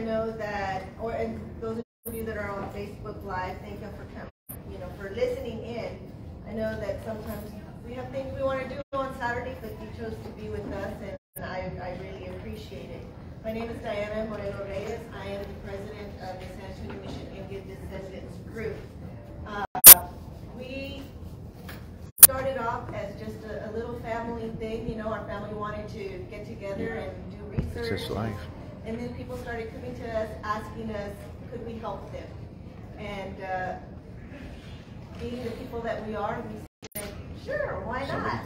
know that, and those of you that are on Facebook Live, thank you for coming, for listening in. I know that sometimes we have things we want to do on Saturday, but you chose to be with us, and I really appreciate it. My name is Diana Moreno Reyes. I am the president of the San Antonio Mission Indian Descendants Group. We started off as just a little family thing. Our family wanted to get together and do research. It's just life. And then people started coming to us, asking us, could we help them? And being the people that we are, we said, sure, why not?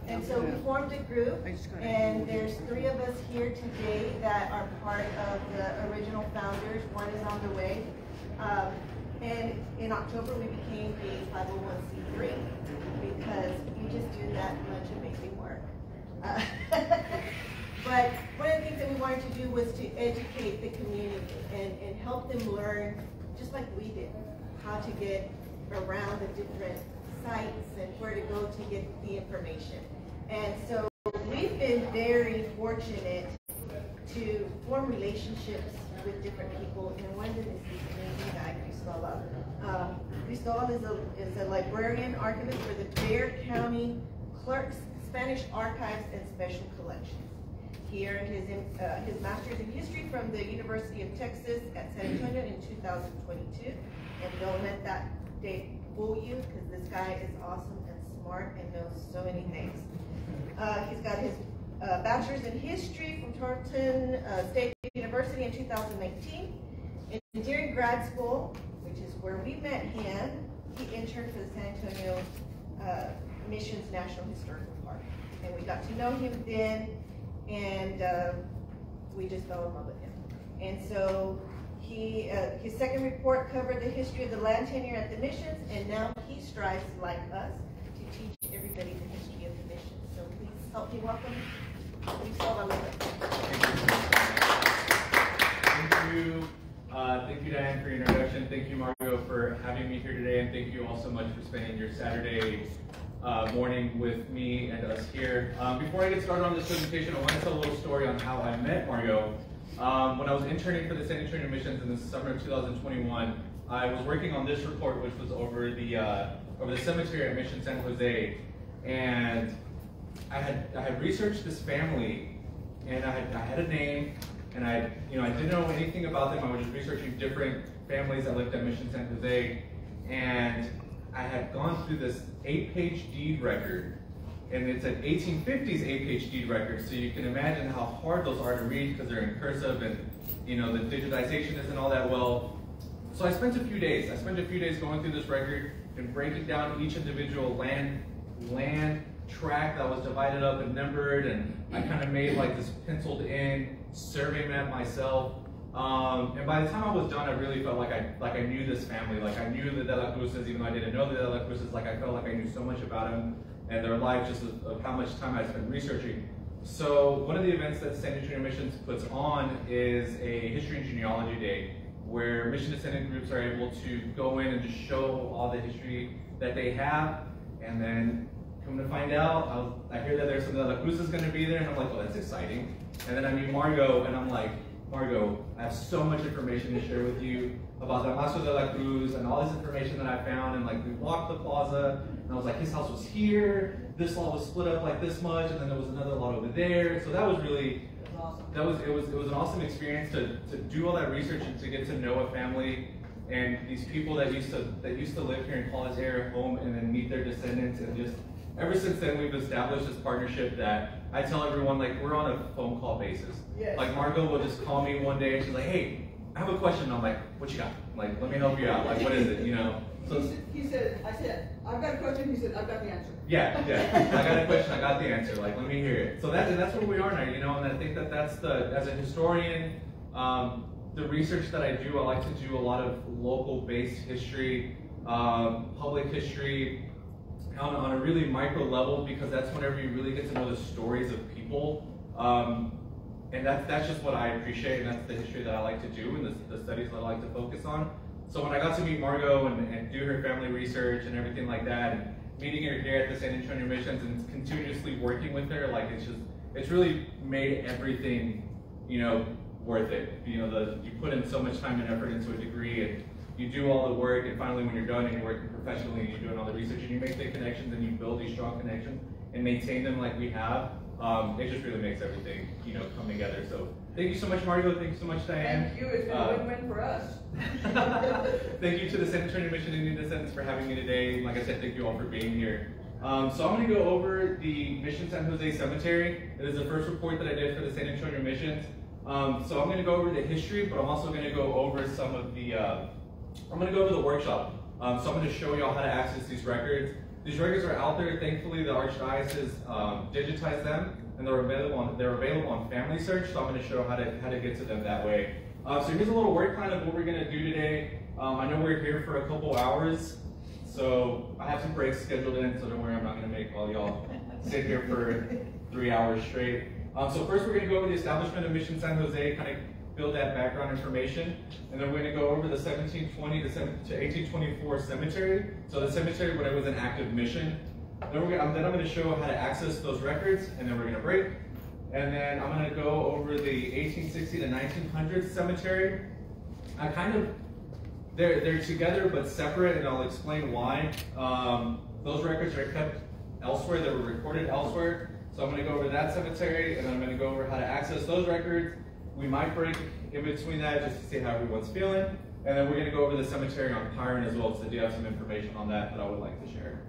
And so we formed a group, and there's 3 of us here today that are part of the original founders. One is on the way. And in October, we became a 501c3 because you just do that much amazing work. But one of the things that we wanted to do was to educate the community and help them learn, just like we did, how to get around the different sites and where to go to get the information. And so we've been very fortunate to form relationships with different people. And one of them is this amazing guy, Cristobal. Cristobal is a librarian archivist for the Bexar County Clerk's Spanish Archives and Special Collections. He earned his master's in history from the University of Texas at San Antonio in 2022. And don't let that date fool you, because this guy is awesome and smart and knows so many things. He's got his bachelor's in history from Tarleton State University in 2019. And during grad school, which is where we met him, he interned for the San Antonio Missions National Historical Park. And we got to know him then, and we just fell in love with him. And so his second report covered the history of the land tenure at the missions, and now he strives, like us, to teach everybody the history of the missions. So please help me welcome Cristobal. Thank you. Thank you, Diane, for your introduction. Thank you, Mario, for having me here today, and thank you all so much for spending your Saturday morning with me and us here. Before I get started on this presentation, I want to tell a little story on how I met Mario. When I was interning for the San Antonio Missions in the summer of 2021, I was working on this report, which was over the cemetery at Mission San Jose, and I had researched this family, and I had a name, and I didn't know anything about them. I was just researching different families that lived at Mission San Jose, and I had gone through this 8-page deed record, and it's an 1850s 8-page deed record, so you can imagine how hard those are to read because they're in cursive, and the digitization isn't all that well. So I spent a few days going through this record and breaking down each individual land tract that was divided up and numbered, and I kind of made like this penciled in survey map myself. And by the time I was done, I really felt like I knew this family. Like I knew the De La Cruzes, even though I didn't know the De La Cruzes. Like I felt like I knew so much about them and their life, just of how much time I spent researching. So one of the events that San Antonio Missions puts on is a history and genealogy day, where mission descendant groups are able to go in and just show all the history that they have. And then come to find out, I hear that there's some De La Cruzes going to be there, and I'm like, oh, that's exciting. And then I meet Margo, and I'm like, Margo, I have so much information to share with you about Damaso de la Cruz and all this information that I found. And like we walked the plaza, and I was like, his house was here, this lot was split up like this much, and then there was another lot over there. So that was really, it was an awesome experience to do all that research and to get to know a family and these people that used to live here and call this area home, and then meet their descendants. And just ever since then, we've established this partnership that I tell everyone, like, we're on a phone call basis. Yes. Like, Margo will just call me one day and she's like, hey, I have a question. And I'm like, what you got? Like, let me help you out. Like, what is it, I said, I've got a question. He said, I've got the answer. Yeah. I got a question, I got the answer. Like, let me hear it. So that's where we are now, and I think that's as a historian, the research that I do, I like to do a lot of local-based history, public history, on a really micro level, because that's whenever you really get to know the stories of people. And that's just what I appreciate, and that's the history that I like to do, and the studies that I like to focus on. So when I got to meet Margo and do her family research and everything like that, and meeting her here at the San Antonio Missions and continuously working with her, like it's really made everything, worth it. You know, you put in so much time and effort into a degree, and you do all the work, and finally when you're done and you're working professionally and you're doing all the research and you make the connections and you build these strong connections and maintain them like we have, it just really makes everything, you know, come together. So thank you so much, Mario. Thank you so much, Diane. Thank you. It's been a win-win for us. Thank you to the San Antonio Mission Indian Descendants for having me today. Like I said, thank you all for being here. So I'm going to go over the Mission San Jose Cemetery. It is the first report that I did for the San Antonio missions. So I'm going to go over the history, but I'm also going to go over some of the, I'm going to go over the workshop. So I'm going to show you all how to access these records. These records are out there. Thankfully, the Archdiocese digitized them, and they're available on Family Search. So I'm going to show how to get to them that way. So here's a little work plan of what we're going to do today. I know we're here for a couple hours, so I have some breaks scheduled in. So don't worry, I'm not going to make all y'all sit here for 3 hours straight. So first, we're going to go over the establishment of Mission San Jose, kind of build that background information, and then we're going to go over the 1720 to 1824 cemetery. So the cemetery when it was an active mission. Then I'm going to show how to access those records, and then we're going to break. And then I'm going to go over the 1860 to 1900 cemetery. They're together but separate, and I'll explain why. Those records are kept elsewhere, they were recorded elsewhere. So I'm going to go over that cemetery, and then I'm going to go over how to access those records. We might break in between that just to see how everyone's feeling. And then we're going to go over the cemetery on Pyron as well, so I do have some information on that I would like to share.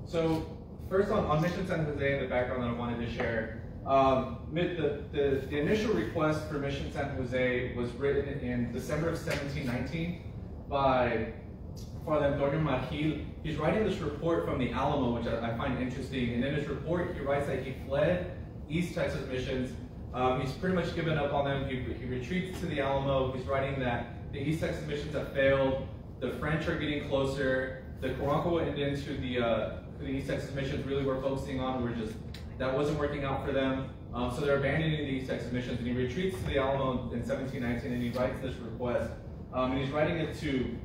So first on Mission San Jose and the background that I wanted to share. The initial request for Mission San Jose was written in December of 1719 by Father Antonio Margil. He's writing this report from the Alamo, which I find interesting. And in his report, he writes that he fled East Texas missions. He's pretty much given up on them. He retreats to the Alamo. He's writing that the East Texas missions have failed. The French are getting closer. The Karankawa Indians who the East Texas missions really were focusing on that wasn't working out for them. So they're abandoning the East Texas missions, and he retreats to the Alamo in 1719, and he writes this request. And he's writing it to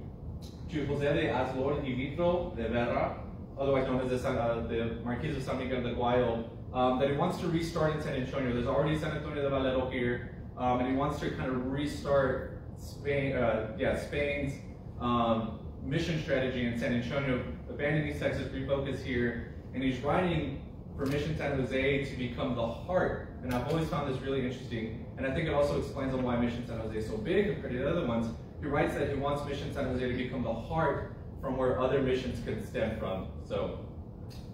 Jose de Azlor y Vitro de Vera, otherwise known as the Marquis of San Miguel de Guayo, that he wants to restart in San Antonio. There's already San Antonio de Valero here, and he wants to kind of restart Spain's mission strategy in San Antonio, abandon East Texas, refocus here, and he's writing for Mission San Jose to become the heart. And I've always found this really interesting, and I think it also explains on why Mission San Jose is so big compared to the other ones. He writes that he wants Mission San Jose to become the heart from where other missions could stem from. So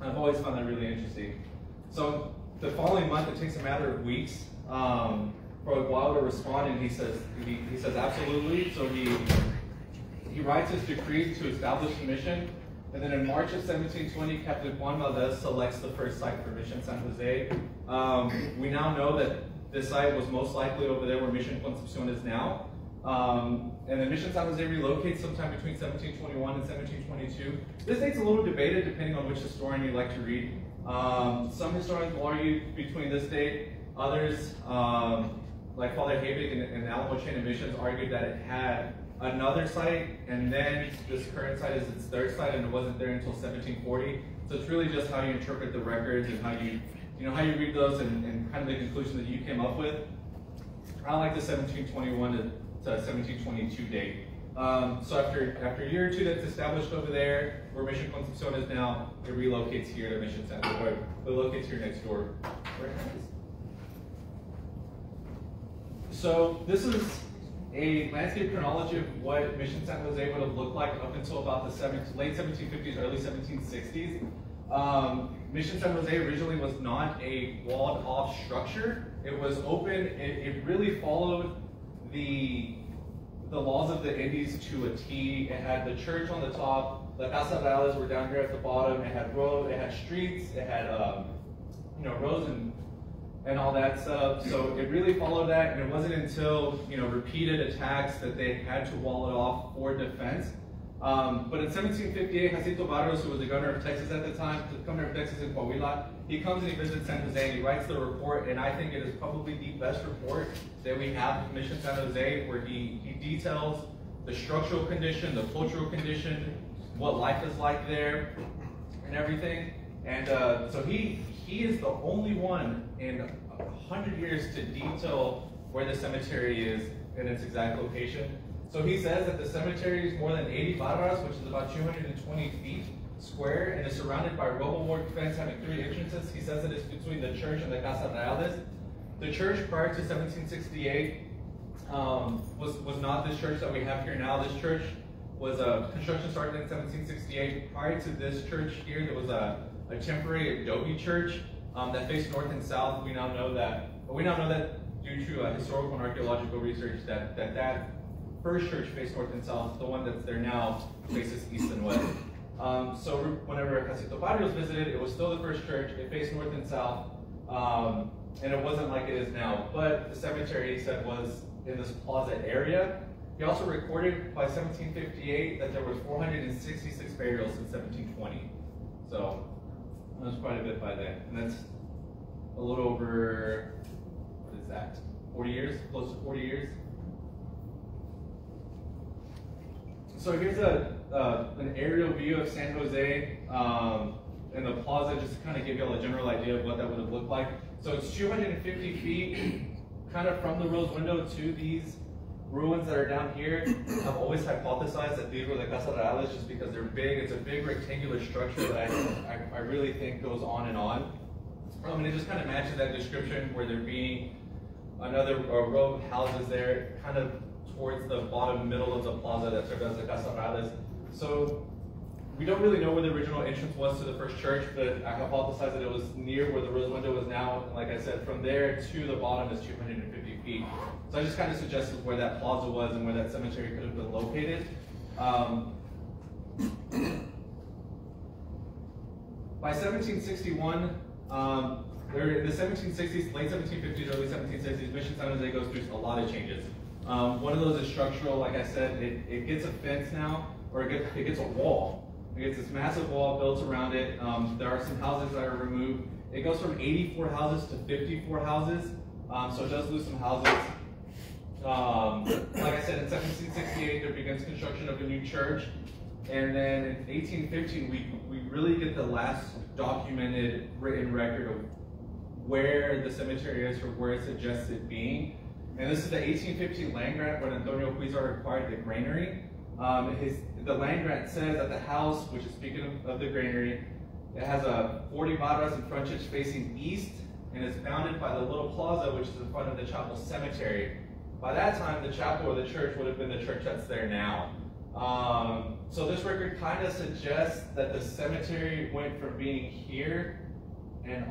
I've always found that really interesting. So the following month, it takes a matter of weeks for Guayo to respond, and he says absolutely. So he writes his decree to establish the mission. And then in March of 1720, Captain Juan Valdez selects the first site for Mission San Jose. We now know that this site was most likely over there where Mission Concepcion is now. And then Mission San Jose relocates sometime between 1721 and 1722. This date's a little debated depending on which historian you like to read. Some historians will argue between this date. Others, like Father Habig and Alamo Chain of Missions, argued that it had another site, and then this current site is its third site, and it wasn't there until 1740. So it's really just how you interpret the records and how you read those and kind of the conclusion that you came up with. I like the 1721 to 1722 date. So after a year or two that's established over there, where Mission Concepcion is now, it relocates here to Mission San Jose, or it relocates here next door. So this is a landscape chronology of what Mission San Jose would have looked like up until about the late 1750s, early 1760s. Mission San Jose originally was not a walled off structure. It was open. It really followed the laws of the Indies to a T. It had the church on the top. The Casa Reales were down here at the bottom. It had streets. It had roads and all that stuff. So it really followed that, and it wasn't until repeated attacks that they had to wall it off for defense. But in 1758, Jacinto Barrios, who was the governor of Texas at the time, the governor of Texas in Coahuila, he comes and he visits San Jose and he writes the report, and I think it is probably the best report that we have of Mission San Jose, where he details the structural condition, the cultural condition, what life is like there, and everything. And so he is the only one in 100 years to detail where the cemetery is in its exact location. So he says that the cemetery is more than 80 barras, which is about 220 feet square, and is surrounded by rubble work fence having 3 entrances. He says that it's between the church and the Casa Reales. The church prior to 1768 was not this church that we have here now. This church was construction started in 1768. Prior to this church here, there was a temporary adobe church that faced north and south. We now know that due to historical and archaeological research that first church faced north and south. The one that's there now faces east and west. So whenever Casito Barrios visited, it was still the first church. It faced north and south, and it wasn't like it is now. But the cemetery, he said, was in this plaza area. He also recorded by 1758 that there was 466 burials in 1720. So that was quite a bit by then. And that's a little over, what is that, 40 years, close to 40 years. So here's an aerial view of San Jose and the plaza, just to kind of give you all a general idea of what that would have looked like. So it's 250 feet kind of from the rose window to these ruins that are down here. I've always hypothesized that these were the Casa Reales just because they're big. It's a big rectangular structure that I really think goes on and on. And it just kind of matches that description where there being another row of houses there, kind of towards the bottom middle of the plaza that served as the Casa Reales. So we don't really know where the original entrance was to the first church, but I hypothesized that it was near where the rose window is now. And like I said, from there to the bottom is 250 feet. So I just kind of suggested where that plaza was and where that cemetery could have been located. By 1761, in the 1760s, late 1750s, early 1760s, Mission San Jose goes through a lot of changes. One of those is structural. Like I said, it gets a fence now, or it gets a wall. It gets this massive wall built around it. There are some houses that are removed. It goes from 84 houses to 54 houses, so it does lose some houses. Like I said, in 1768, there begins construction of a new church. And then in 1815, we really get the last documented written record of where the cemetery is or where it suggests it being. And this is the 1815 land grant when Antonio Huizar acquired the granary. The land grant says that the house, which is speaking of the granary, it has a 40 barras in frontage facing east, and it's bounded by the little plaza, which is in front of the chapel cemetery. By that time, the chapel or the church would have been the church that's there now. So this record kind of suggests that the cemetery went from being here and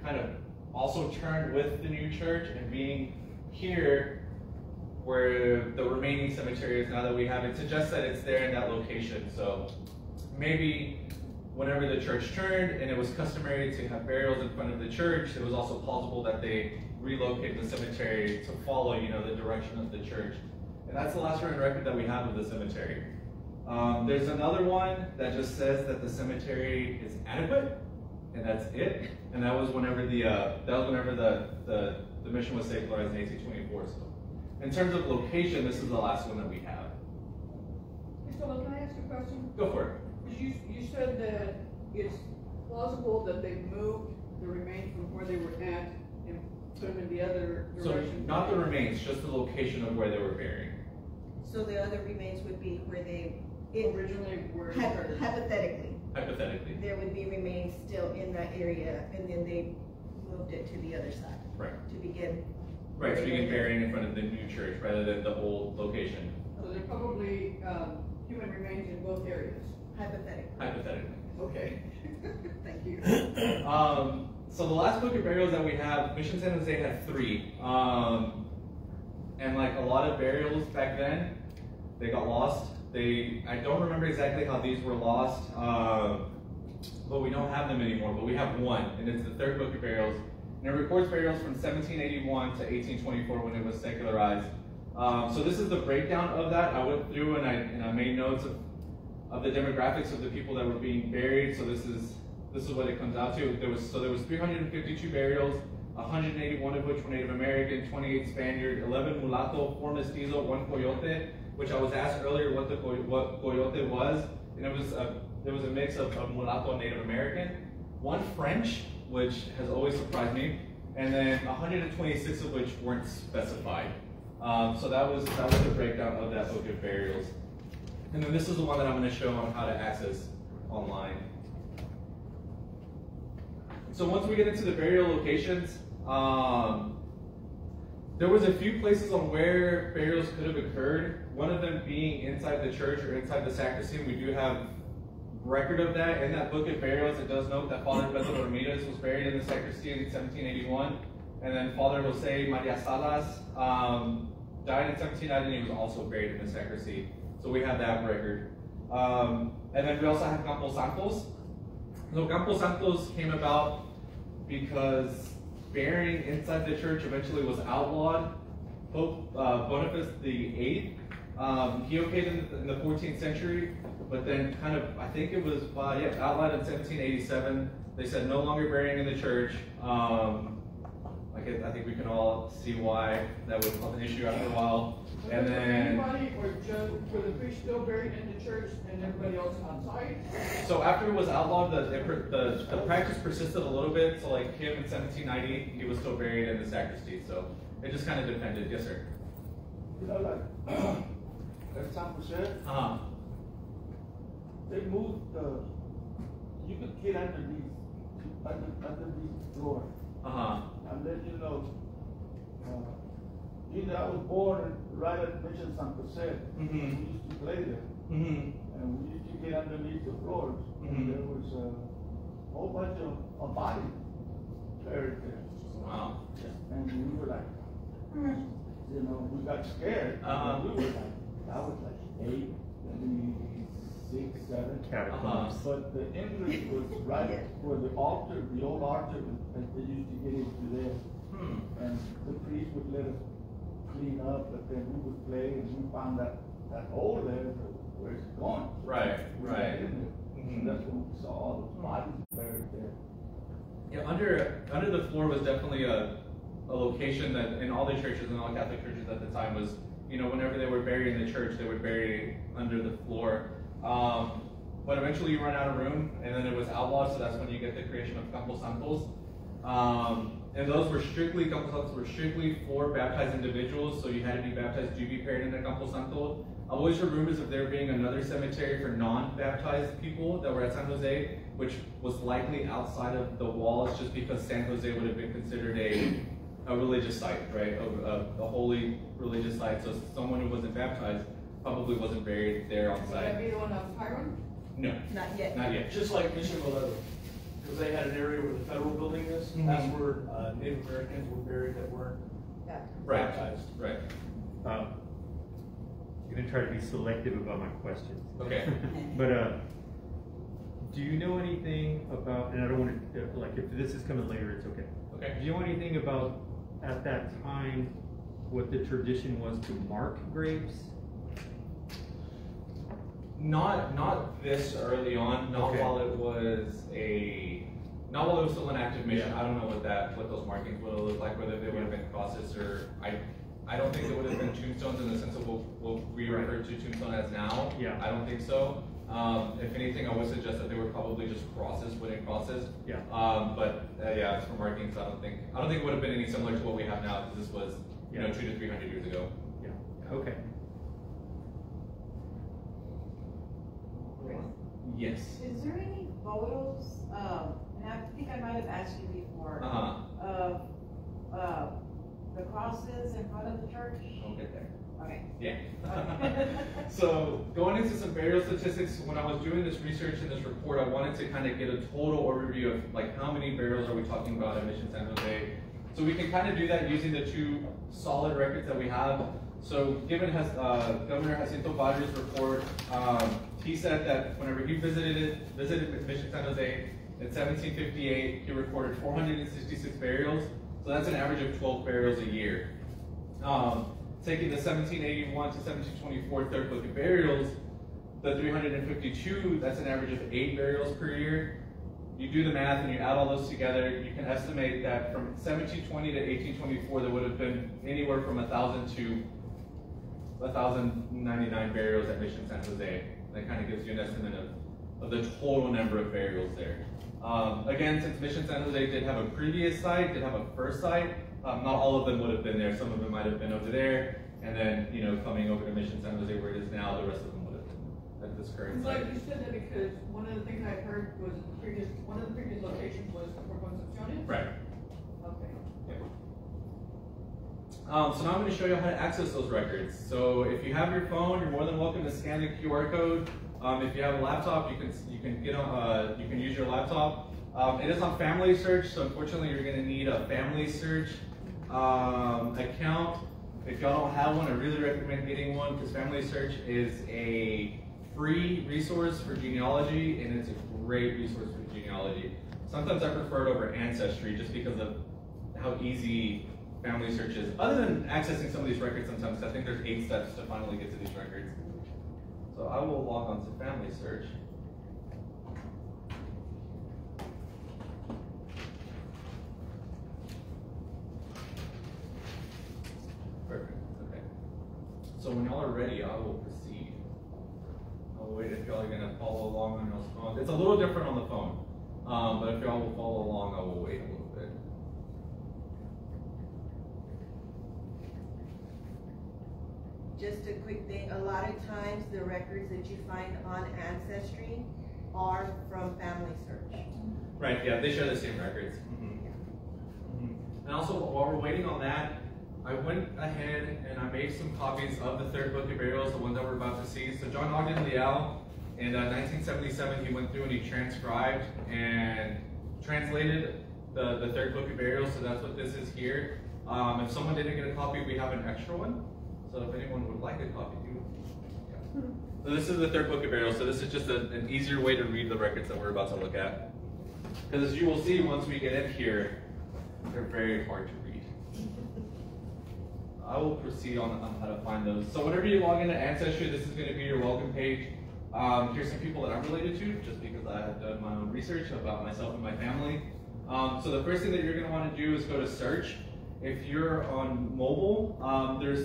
kind of also turned with the new church and being here where the remaining cemetery is now that we have it. Suggests that it's there in that location. So maybe whenever the church turned and it was customary to have burials in front of the church, it was also plausible that they relocated the cemetery to follow, the direction of the church. And that's the last written record that we have of the cemetery. There's another one that just says that the cemetery is adequate, and that's it. And that was whenever the mission was secularized in 1824. So, in terms of location, this is the last one that we have. Cristobal, can I ask a question? Go for it. You said that it's plausible that they moved the remains from where they were at and put them in the other direction. So not the remains, just the location of where they were buried. So the other remains would be where they originally were. Hypothetically. Hypothetically. There would be remains still in that area, and then they moved it to the other side. Right. To begin. Right, to begin burying in front of the new church rather than the old location. So there are probably human remains in both areas. Hypothetically. Hypothetically. Okay. Thank you. So the last book of burials that we have, Mission San Jose had 3. And like a lot of burials back then, they got lost. I don't remember exactly how these were lost, but we don't have them anymore, but we have one, and it's the 3rd book of burials. And it records burials from 1781 to 1824 when it was secularized. So this is the breakdown of that. I went through and I made notes of the demographics of the people that were being buried. So this is what it comes out to. There was 352 burials, 181 of which were Native American, 28 Spaniard, 11 mulatto, 4 mestizo, 1 coyote, which I was asked earlier what coyote was, and it was a mix of mulatto and Native American, 1 French, which has always surprised me, and then 126 of which weren't specified. So that was the breakdown of that book of burials. And then this is the one that I'm going to show on how to access online. So once we get into the burial locations, there was a few places on where burials could have occurred. One of them being inside the church or inside the sacristy. We do have record of that. In that book of burials, it does note that Father Pedro Ramirez was buried in the sacristy in 1781. And then Father Jose Maria Salas died in 1790, and he was also buried in the sacristy. So we have that record. And then we also have Campo Santos. So Campo Santos came about because burying inside the church eventually was outlawed. Pope Boniface VIII, he okayed in the 14th century, but then kind of, I think it was outlawed in 1787. They said no longer burying in the church. I think we can all see why that was an issue after a while. And then anybody or just were the priests still buried in the church and everybody else outside? So after it was outlawed, the practice persisted a little bit. So like him in 1790, he was still buried in the sacristy. So it just kind of depended. Yes, sir. You know, like as Tom said, they moved. You could get underneath floor. And then I was born right at Mission San Jose. We used to play there, and we used to get underneath the floors. And there was a whole bunch of bodies buried there. Wow. And we were like, we got scared. We were like, I was like 8, maybe 6, 7. But the entrance was right where the altar, the old altar, that they used to get into there. And the priest would let us clean up, but then we would play, and we found that hole there where it's going. Right. And that's when we saw all those bodies buried there. Yeah, under the floor was definitely a location that in all the churches and all Catholic churches at the time was, whenever they were buried in the church, they would bury under the floor. But eventually you run out of room, and then it was outlawed, so that's when you get the creation of Campo Santos. And those were strictly for baptized individuals, so you had to be baptized to be buried in the Campo Santo. I've always heard rumors of there being another cemetery for non-baptized people that were at San Jose, which was likely outside of the walls, just because San Jose would have been considered a religious site, right? A holy religious site. So someone who wasn't baptized probably wasn't buried there on Would site. that be the one on Hiram? No, Not yet. not yet. Just like Mission Mileto, because they had an area where the federal building is. That's where Native Americans were buried that weren't baptized. Right. I'm going to try to be selective about my questions. Okay. But do you know anything about, and I don't want to, if this is coming later, it's okay. Okay. Do you know anything about, at that time, what the tradition was to mark graves? Not this early on. Not while it was still an active mission. Yeah. I don't know what those markings would have looked like, whether they would have been crosses or I don't think they would have been tombstones in the sense of what we refer to tombstone as now. Yeah. I don't think so. If anything, I would suggest that they were probably just crosses, wooden crosses. Yeah. As for markings, I don't think it would have been any similar to what we have now, because this was 200 to 300 years ago. Yeah. Okay. Yes. Is there any photos, and I think I might have asked you before, of the crosses in front of the church? We'll get there. Okay. Yeah. So going into some burial statistics, when I was doing this research in this report, I wanted to kind of get a total overview of how many burials are we talking about at Mission San Jose. So we can kind of do that using the two solid records that we have. So given Governor Jacinto Barrios' report, he said that whenever he visited Mission San Jose in 1758, he recorded 466 burials. So that's an average of 12 burials a year. Taking the 1781 to 1724 third book of burials, the 352, that's an average of 8 burials per year. You do the math and you add all those together, you can estimate that from 1720 to 1824, there would have been anywhere from 1,000 to 1,099 burials at Mission San Jose. That kind of gives you an estimate of the total number of burials there. Again, since Mission San Jose did have a previous site, did have a first site, not all of them would have been there. Some of them might have been over there, and then, you know, coming over to Mission San Jose where it is now, the rest of them would have been at this current Like site. you said that because one of the things I heard was one of the previous locations was for Concepcion. Right. Okay. So now I'm going to show you how to access those records. So if you have your phone, you're more than welcome to scan the QR code. If you have a laptop, you can get on, you can use your laptop. It is on Family Search, so unfortunately you're going to need a Family Search account. If y'all don't have one, I really recommend getting one because Family Search is a free resource for genealogy, and it's a great resource for genealogy. Sometimes I prefer it over Ancestry just because of how easy Family Search is. Other than accessing some of these records, sometimes I think there's 8 steps to finally get to these records. So I will log on to Family Search. Perfect, okay. So when y'all are ready, I will proceed. I'll wait if y'all are gonna follow along on y'all's phone. It's a little different on the phone, but if y'all will follow along, I will wait a little bit. Just a quick thing, a lot of times the records that you find on Ancestry are from Family Search. Right, yeah, they share the same records. And also, while we're waiting on that, I went ahead and I made some copies of the Third Book of Burials, the ones that we're about to see. So John Ogden Leal, in 1977, he went through and he transcribed and translated the Third Book of Burials, so that's what this is here. If someone didn't get a copy, we have an extra one. So if anyone would like a copy, yeah. So this is the Third Book of Burials, so this is just an easier way to read the records that we're about to look at. Because as you will see once we get in here, they're very hard to read. I will proceed on how to find those. So whenever you log into Ancestry, this is going to be your welcome page. Here's some people that I'm related to, just because I have done my own research about myself and my family. So the first thing that you're going to want to do is go to search. If you're on mobile,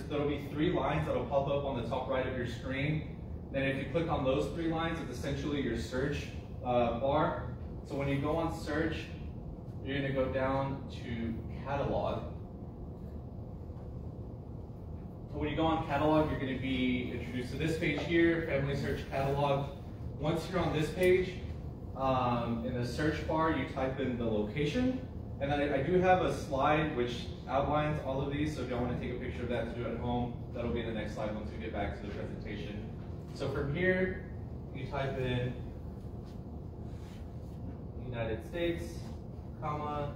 there'll be 3 lines that'll pop up on the top right of your screen. Then if you click on those 3 lines, it's essentially your search bar. So when you go on search, you're going to go down to catalog. So when you go on catalog, you're going to be introduced to this page here, Family Search Catalog. Once you're on this page, in the search bar, you type in the location. And then I do have a slide which outlines all of these, so if y'all want to take a picture of that to do at home, that'll be in the next slide once we get back to the presentation. So from here, you type in United States, comma,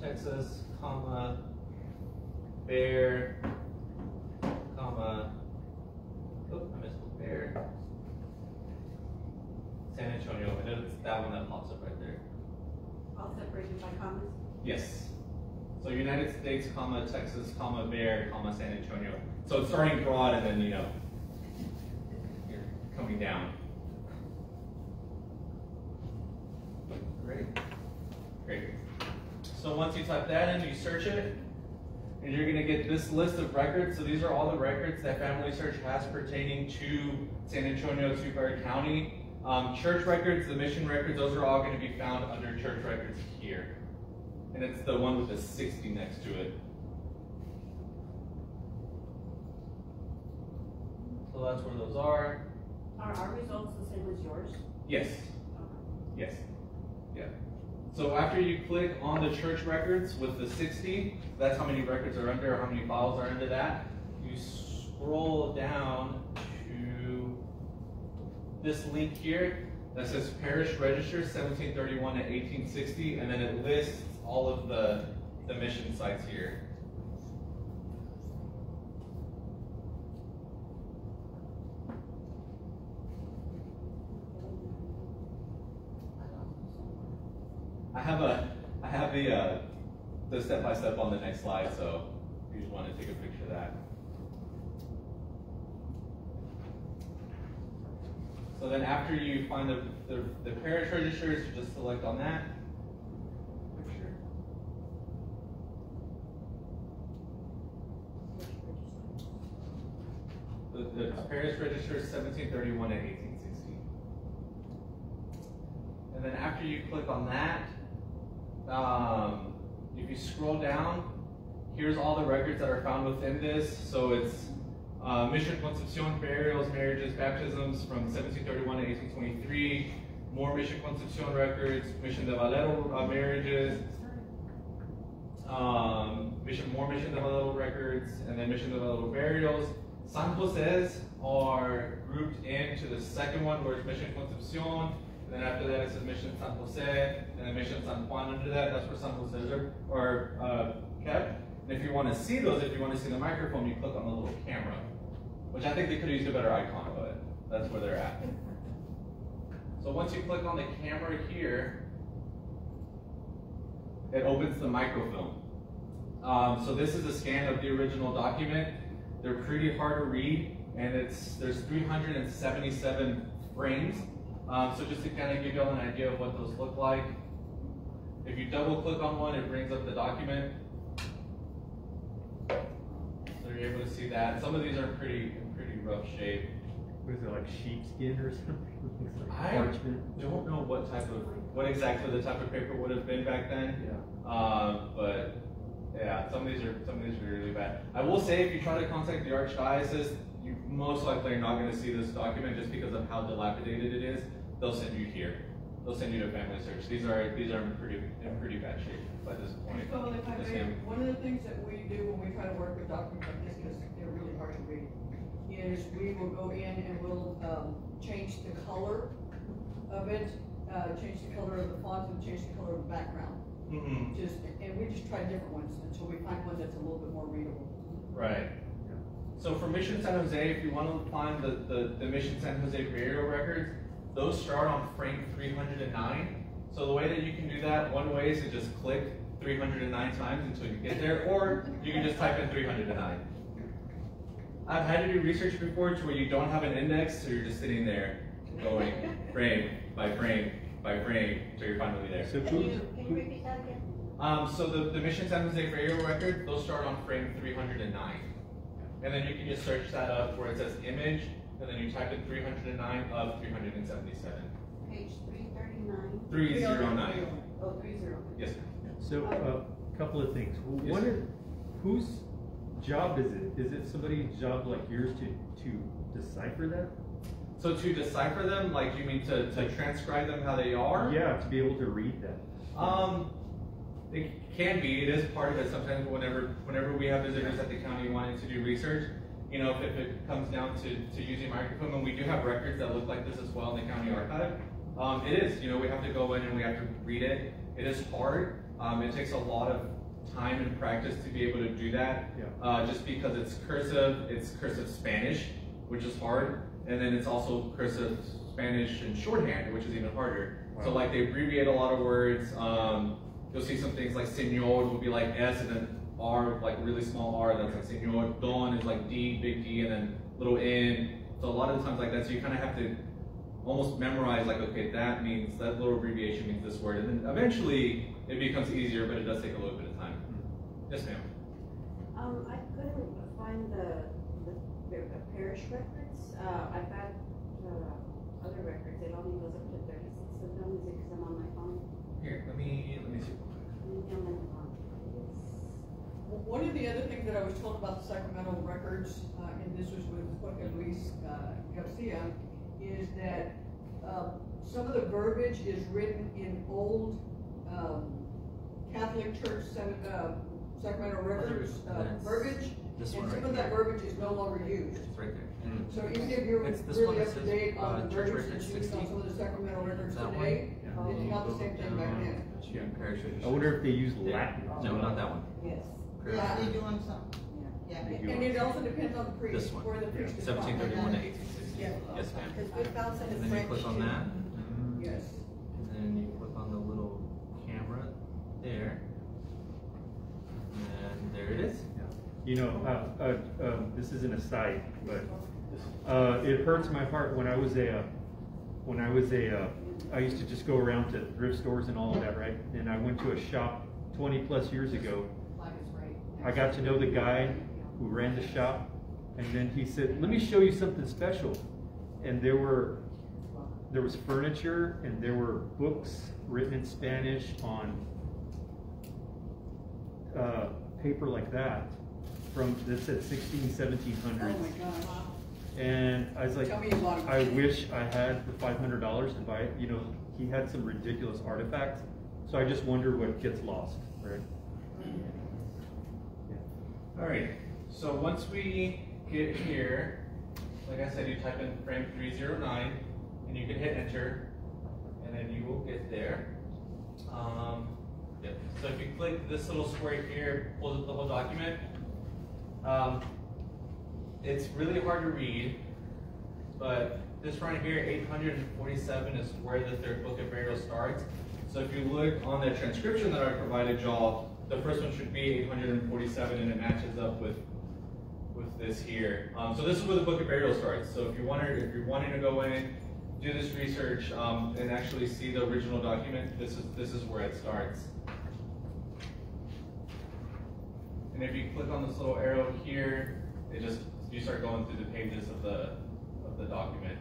Texas, comma, Bear, comma, oh, I missed the Bear, San Antonio, and it's that one that pops up right there. All separated by commas? Yes. So United States, comma, Texas, comma, Bear, comma, San Antonio. So it's starting broad and then, you know, you're coming down. Great. Great. So once you type that in, you search it, and you're gonna get this list of records. So these are all the records that Family Search has pertaining to San Antonio, to Bexar County. Church records, the mission records, those are all going to be found under church records here. And it's the one with the 60 next to it. So that's where those are. Are our results the same as yours? Yes. Yes. Yeah. So after you click on the church records with the 60, that's how many records are under, or how many files are under that. You scroll down to this link here that says Parish Register 1731 to 1860, and then it lists all of the mission sites here. I have the step-by-step on the next slide, so if you just want to take a picture of that. So then after you find the parish registers, you just select on that. Picture. The parish registers 1731 to 1860. And then after you click on that, if you scroll down, here's all the records that are found within this. So it's Mission Concepcion, burials, marriages, baptisms from 1731 to 1823, more Mission Concepcion records, Mission de Valero marriages, more Mission de Valero records, and then Mission de Valero burials. San Jose's are grouped into the second one where it's Mission Concepcion, and then after that it says Mission San Jose, and then Mission San Juan under that. That's where San Jose's are kept. And if you want to see those, if you want to see the microphone, you click on the little camera, which I think they could have used a better icon, but that's where they're at. So once you click on the camera here, it opens the microfilm. So this is a scan of the original document. They're pretty hard to read, and there's 377 frames. So just to kind of give you all an idea of what those look like, if you double click on one, it brings up the document. So you're able to see that. Some of these are in pretty rough shape. What is it, like sheepskin or something? Like I parchment? don't know what exactly the type of paper would have been back then. Yeah. But yeah, some of these are really bad. I will say, if you try to contact the Archdiocese, you most likely are not going to see this document just because of how dilapidated it is. They'll send you here. They'll send you to Family Search. These are in pretty bad shape by this point. So if I may, one of the things that we do when we try to work with documents like this, because they're really hard to read, is we will go in and we'll change the color of it, change the color of the font, and change the color of the background. Mm-hmm. And we just try different ones until we find one that's a little bit more readable. Right. So for Mission San Jose, if you want to find the Mission San Jose burial records, those start on frame 309. So the way that you can do that, one way is to just click 309 times until you get there, or you can just type in 309. I've had to do research before to where you don't have an index, so you're just sitting there going frame by frame by frame until you're finally there. So Can you repeat that again? So the Mission San Jose burial record, those start on frame 309. And then you can just search that up where it says image, and then you type in 309 of 377. Page 339. 309. Oh, 30. Yes, So a couple of things. One is, whose job is it? Is it somebody's job like yours to decipher that? So to decipher them, like you mean to transcribe them how they are? Yeah, to be able to read that. It can be. It is part of it. Sometimes whenever we have visitors at the county wanting to do research, you know, if it comes down to using microfilm, and we do have records that look like this as well in the county archive. It is. You know, we have to go in and we have to read it. It is hard. It takes a lot of time and practice to be able to do that. Yeah. Just because it's cursive Spanish, which is hard, and then it's also cursive Spanish and shorthand, which is even harder. Wow. So like they abbreviate a lot of words. You'll see some things like señor will be like S and then R, like really small R, that's like señor. Don is like D, big D, and then little N. So a lot of the times like that, so you kind of have to almost memorize like, okay, that means, that little abbreviation means this word. And then eventually it becomes easier, but it does take a little bit of time. Yes, ma'am. I couldn't find the parish records. I've got other records. It only goes up to 36 of them. Is it because I'm on my phone? Here, let me see. One of the other things that I was told about the Sacramento records, and this was with Jorge Luis Garcia, is that some of the verbiage is written in old Catholic Church Sacramento records verbiage, and some of that verbiage is no longer used. It's right there. So even if you're really up to date on the verbiage that's used on some of the Sacramento records today, it's not the same thing back then. I wonder if they use Latin. No, not that one. Yes. Yeah, they're doing some. Yeah. And it also depends on the priest, This one. where the priest is from. 1731 to 1860. Yeah. Yes, ma'am. Because we found some in And then you French click on too. that, Yes. and then you click on the little camera there, and there it is. You know, this isn't a side, but it hurts my heart when I used to just go around to thrift stores and all of that, right? And I went to a shop 20 plus years ago. I got to know the guy who ran the shop, and then he said, "Let me show you something special." And there were there was furniture and there were books written in Spanish on paper like that that said 1700s. Oh my gosh. And I was like, Tell me about it. I wish I had the $500 to buy it. You know, he had some ridiculous artifacts. So I just wonder what gets lost, right? All right, so once we get here, like I said, you type in frame 309, and you can hit enter, and then you will get there. Yep. So if you click this little square here, it pulls up the whole document. It's really hard to read, but this right here, 847, is where the third book of burial starts. So if you look on the transcription that I provided y'all, the first one should be 847, and it matches up with this here. So this is where the book of burial starts. So if you're wanting to go in, do this research, and actually see the original document, this is where it starts. And if you click on this little arrow here, you start going through the pages of the document.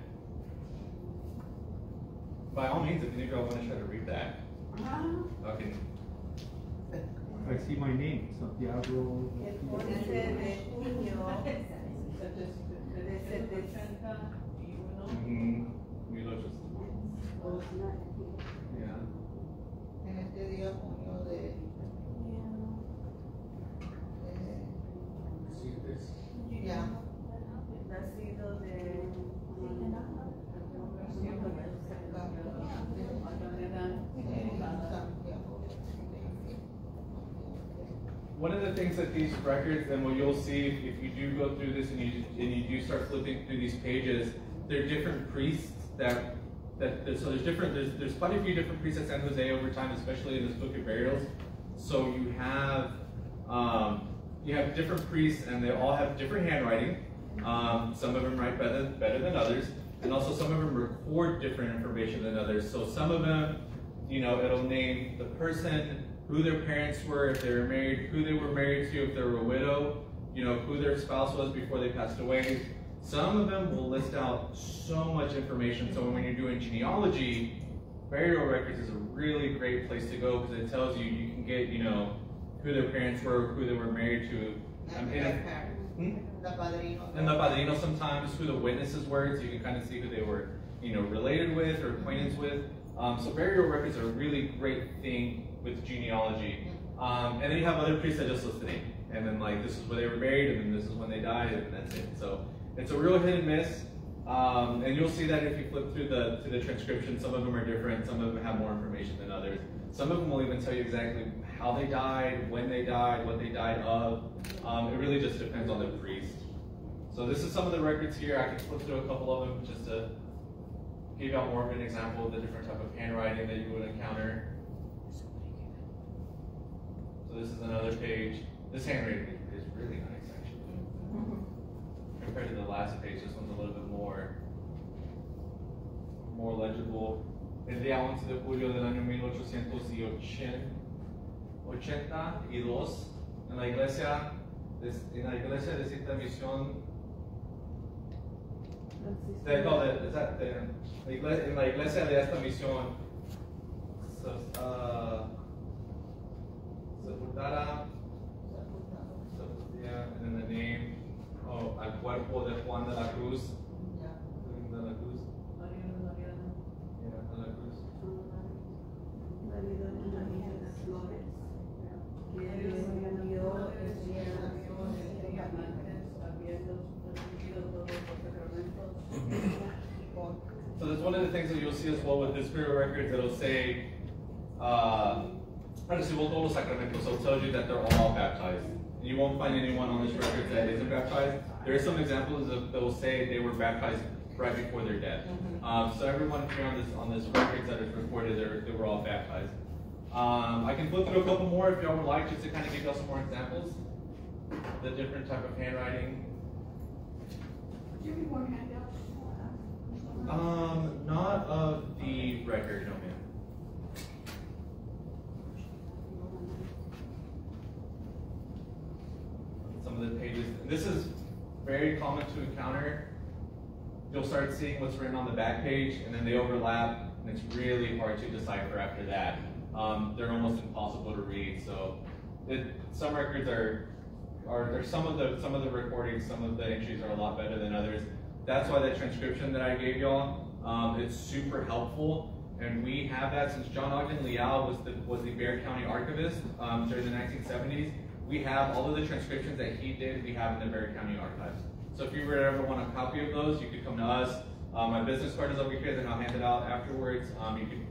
By all means, if any of y'all want to try to read that, okay. I see my name, Santiago. Yeah. Yeah. One of the things that these records, and what you'll see if you do go through this and you do start flipping through these pages, there are different priests so there's quite a few different priests at San Jose over time, especially in this book of burials. So you have different priests, and they all have different handwriting. Some of them write better than others, and also some of them record different information than others. So some of them, it'll name the person, who their parents were, if they were married, who they were married to, if they were a widow, who their spouse was before they passed away. Some of them will list out so much information. So when you're doing genealogy, burial records is a really great place to go, because it tells you can get, who their parents were, who they were married to. And the padrino sometimes, who the witnesses were, so you can kind of see who they were, related with or acquainted with. So burial records are a really great thing with genealogy. And then you have other priests that just list the name. And then this is where they were married, and then this is when they died, and that's it. So it's a real hit and miss. And you'll see that if you flip through the transcription. Some of them are different, some of them have more information than others. Some of them will even tell you exactly how they died, when they died, what they died of. It really just depends on the priest. So this is some of the records here. I can flip through a couple of them just to give out more of an example of the different type of handwriting that you would encounter. So this is another page. This handwriting is really nice, actually. Compared to the last page, this one's a little bit more legible. El día 11 de julio del año 1882, en la iglesia de Santa Misión, en la iglesia de esta misión, sepultara, and then the name, al cuerpo de Juan de la Cruz. De la Cruz. Yeah, de la Cruz. So that's one of the things that you'll see as well with this burial records. It'll say, todos los sacramentos. So it tells you that they're all baptized. You won't find anyone on this record that isn't baptized. There are some examples that will say they were baptized right before their death. So everyone here on this record that is recorded, they were all baptized. I can flip through a couple more if y'all would like, just to kind of give y'all some more examples. The different type of handwriting. Do you have any more handouts? Not of the record, no ma'am. Some of the pages. This is very common to encounter. you'll start seeing what's written on the back page, and then they overlap, and it's really hard to decipher after that. They're almost impossible to read. So some records are some of the recordings, some of the entries are a lot better than others. That's why that transcription that I gave y'all, it's super helpful. And we have that since John Ogden Leal was the Bexar County archivist during the 1970s. We have all of the transcriptions that he did, we have in the Bexar County archives. So if you were to ever want a copy of those, you could come to us. My business card is over here, then I'll hand it out afterwards. You could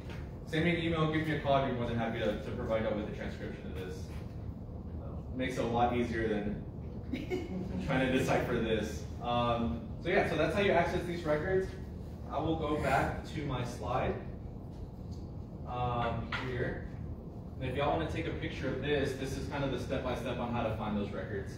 send me an email, give me a call. I'd be more than happy to provide you with a transcription of this. It makes it a lot easier than trying to decipher this. So yeah, so that's how you access these records. I will go back to my slide here. And if y'all want to take a picture of this, this is kind of the step-by-step on how to find those records.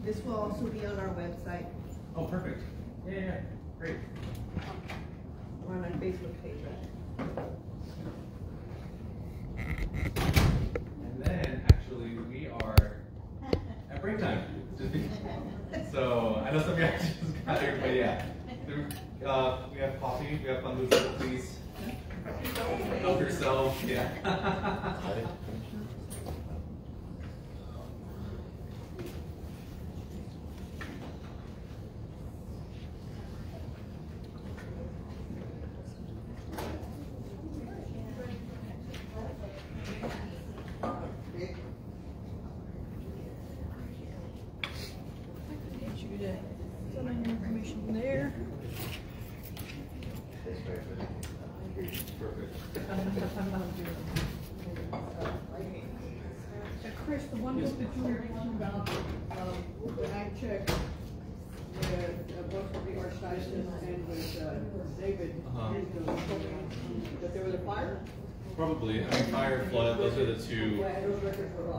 This will also be on our website. Oh, perfect. Yeah, great. Or on our Facebook page. And then, actually, we are at break time. So, I know some of you actually just got here, but yeah. We have coffee, we have fun, so please help yourself. Yeah. Chris, the one book that you were talking about, when I checked with both of the archdiocese and with David, that there was a fire? Probably. I mean, fire and flood, those are the two.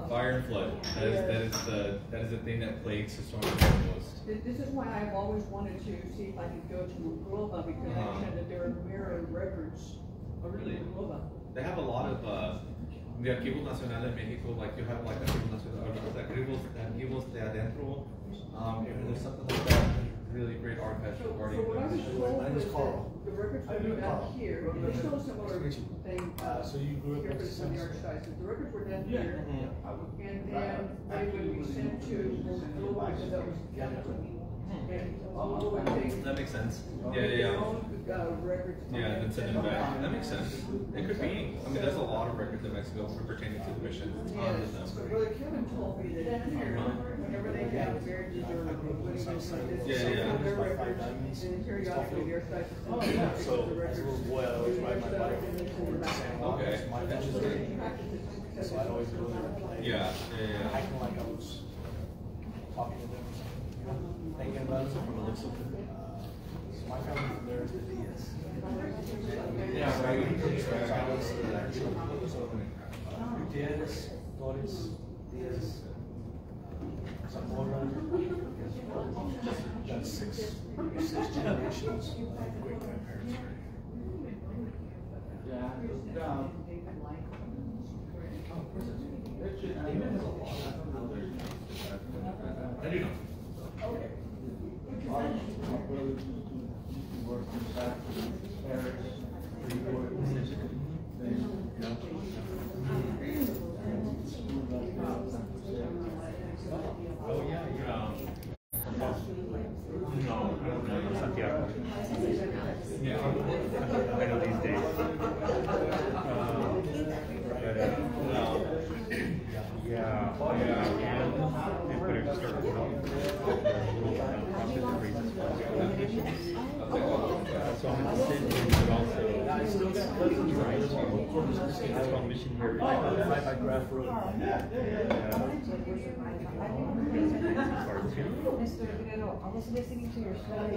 Fire and flood. That is the thing that plagues historians the most. This is why I've always wanted to see if I could go to Monclova, because I said that there are mirror records. Oh, really? Monclova. They have a lot of, we have Archivos Nacional in Mexico, like you have like Archivos Nacional, Archivos de Adentro, there's something like that, really great archives regarding. So what I was told was that the records we have here, there's still a similar thing, here for some of the archdiocese. The records were done here, and then they would be sent to Monclova, because that was Catholic. And that makes sense. Yeah. Records. Yeah, and then send them back. That makes sense. It could be. I mean, there's a lot of records in Mexico pertaining to the mission. Yes. But Brother Kevin told me that here, whenever they have marriages or weddings like this, their records, and periodically their sites. Oh, yeah. So, as a little boy, I always ride my bike. Okay. So I'd always go there and play. Yeah. Acting like I was talking to them or something. Thinking about it from the looks of it. So my family from there is the Diaz. Yeah, right. Gutierrez, Torres, Diaz, Zamora. That's six generations of great grandparents. Yeah, I do know. Okay. My brothers used to work in factories, Paris, Oh, yeah, No, I don't know. Santiago. Yeah. I know these days. Yeah, and put it to start with also on the city, but also it's called Mission Heritage. Right by Graph Road. Mr. Guerrero, I was listening to your story.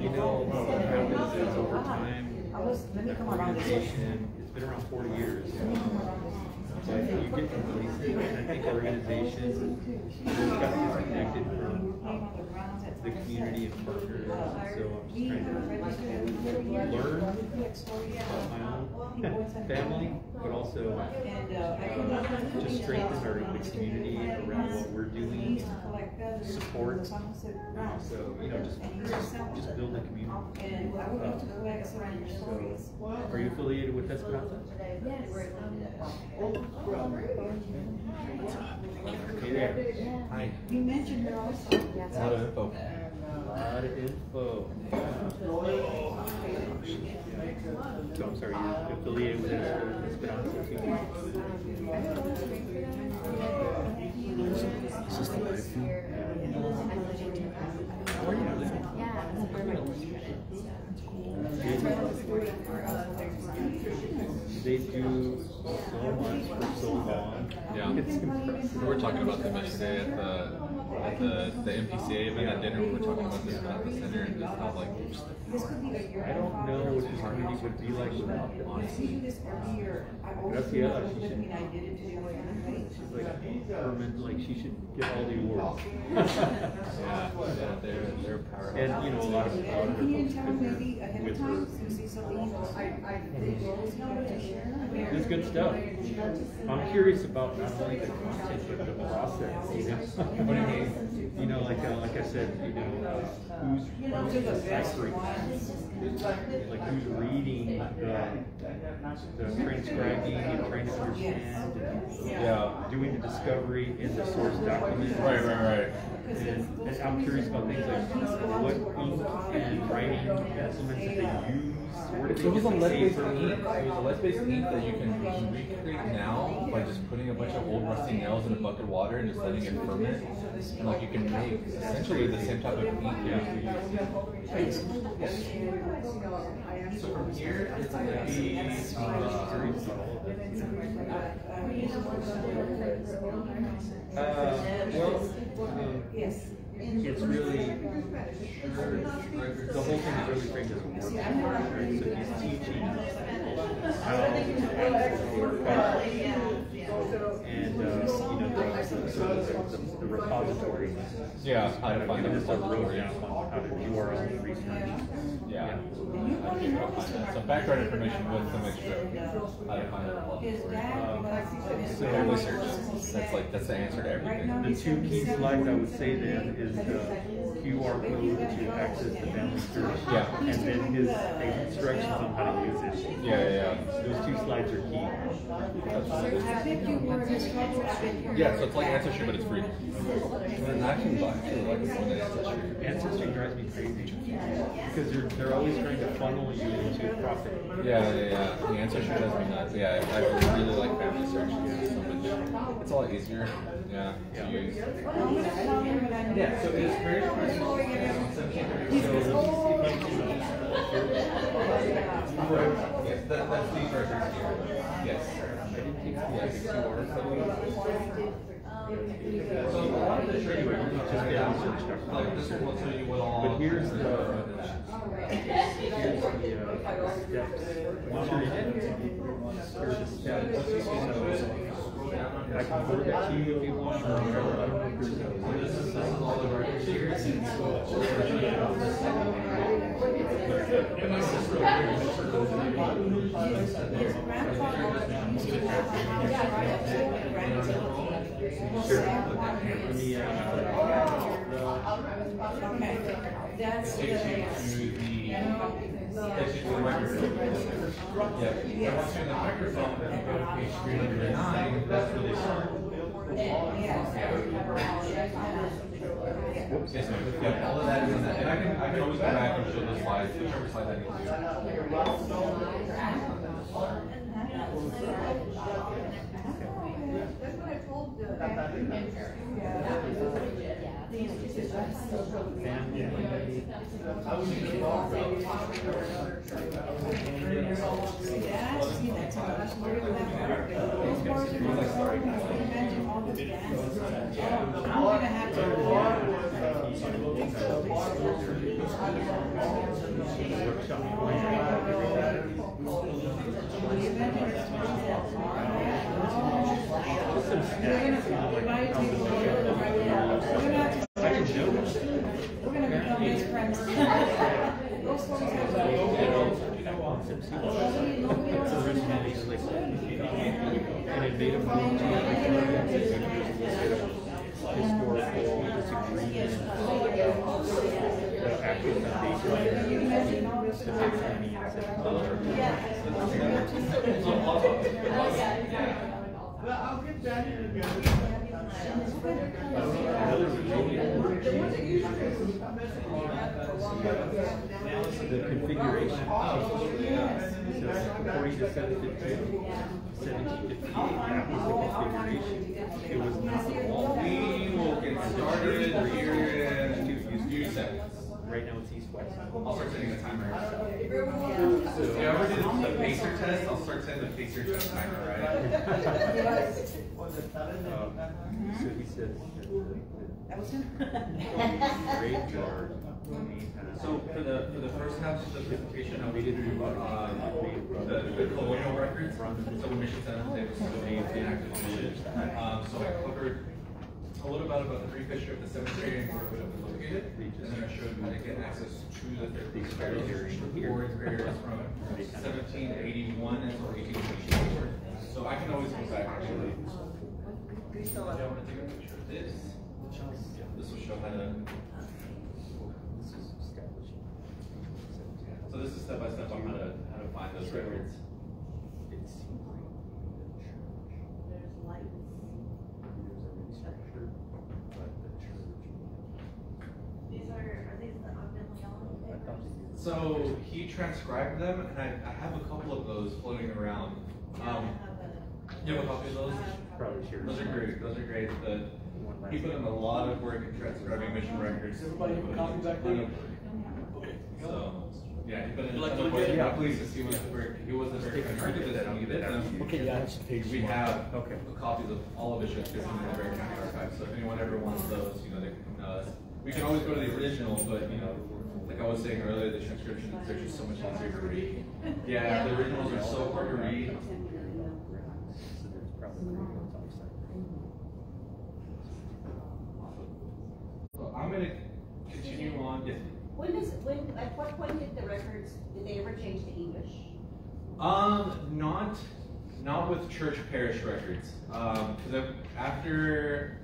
You know what happens is over time, Let me that organization, it's been around 40 years. But you get complacent, and I think organizations really got disconnected from the community and partners. So I'm just trying to learn about my own family, but also just strengthen the community around what we're doing, support. So just build a community. Are you affiliated with Esperanza? Yes. Hey there. Hi. You mentioned her also. A lot of info. A lot of info. So I'm sorry, you're affiliated with Esperanza too? Is this the live feed? Where are you living? They do so much for so long. Yeah. It's impressive. We were talking about them yesterday at the MPCA event at dinner. We were talking about this about the center and just how like I don't know what this community would be like without them, honestly. Graciela, she's like Herman, like she should get all the awards. yeah, they're powerful. And you know, a lot of her folks with her. It's good stuff. I'm curious about not only the content but the process. You know, what do you mean? You know, like I said, you know, who's deciphering, like who's reading the transcribing and trying to understand, and doing the discovery in the source document. Right. And I'm curious about things like what ink and writing implements that they use. Where did they So it was a get the lead-based paper? ink. It was a lead-based ink that you can recreate now by just putting a bunch of old rusty nails in a bucket of water and just letting it ferment. And like you can make essentially the same type of ink that you use. So from here, it's going to be it's really, the whole thing is really framed as a workshop, right? So he's teaching how to and you know, the repository. Yeah, how to find giving the us a repository. roadmap on how to do our own research. Yeah. How to be able to find that. Some background information with some extra how to find the repository. So Research. That's the answer to everything. the two key slides I would say then is the QR code to access the family search. Yeah. And then his instructions on how to use it. Yeah. Those two slides are key. Yeah, so it's like Ancestry, but it's free. And actually, like Ancestry. Ancestry drives me crazy because they're always trying to funnel you into profit. Yeah. The Ancestry does me nuts. Yeah, I really like Family Search. It's so much. It's a lot easier. Yeah. To use. Yeah. So it's very Yes, that's these versions here. Yes. Yes. So a lot of the training like this one will tell you what all. But here's the steps. Once you're in, here's the steps. I can forward that to you if you want. Or I don't know if That's the microphone, then you go to page 309, that's where they start. Yes, ma'am. Yeah, all of that is in that. And I can always go back and show the slides, whichever slide I need to. That's what I told the We're gonna become best friends. Those photos have and it made him historical disagreement, the actual foundation of the I'll get Danny together. the configuration. So according to 715, 1758, that was the configuration. It was not the wall. We will get started here in a few seconds. Right now it's east-west. I'll start setting the timer. If you ever did the pacer test, I'll start setting the pacer test timer, right? So he says That was him? graveyard. So for the first half of the presentation, we did do the colonial records. So the mission center was the active mission. So I covered a little bit about the brief history of the cemetery and where it was located, and then I showed how to get access to the burials from 1781 until 1824. So I can always go back actually. I want to take a picture of this. This will show how to. So this is step by step on how to find those records. There's lights. These are these the Ogden papers? So he transcribed them, and I have a couple of those floating around. You have a copy of those? Probably sure. Those are great. Those are great. He put in a lot of work in transcribing mission records. Everybody have a copy back there? So, yeah, he put in a ton of work. Yeah, please, he was very contributed that he did them. Okay, yeah, that's page We have Okay. copies of all of his transcriptions in the Barry County Archives. So if anyone ever wants those, they can come to us. We can always go to the original, but like I was saying earlier, the transcriptions are just so much easier to read. Yeah, the originals are so hard to read. So I'm going to continue on. Yes. At what point did the records, did they ever change to English? Not with church parish records. Because after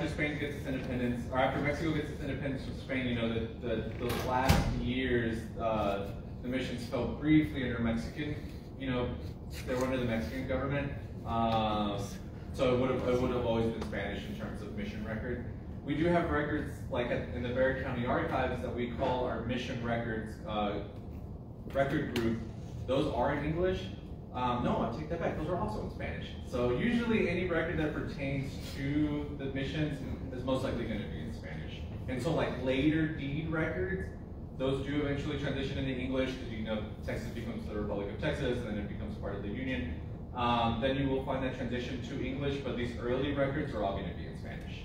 Spain gets its independence, or after Mexico gets its independence from Spain, those last years, the missions fell briefly under Mexican, they were under the Mexican government. So it would have always been Spanish in terms of mission record. We do have records like in the Barry County Archives that we call our mission records record group. Those are in English. No, I take that back. Those are also in Spanish. So usually any record that pertains to the missions is most likely going to be in Spanish. And so like later deed records, those do eventually transition into English because Texas becomes the Republic of Texas and then it becomes part of the Union. Then you will find that transition to English, but these early records are all going to be in Spanish.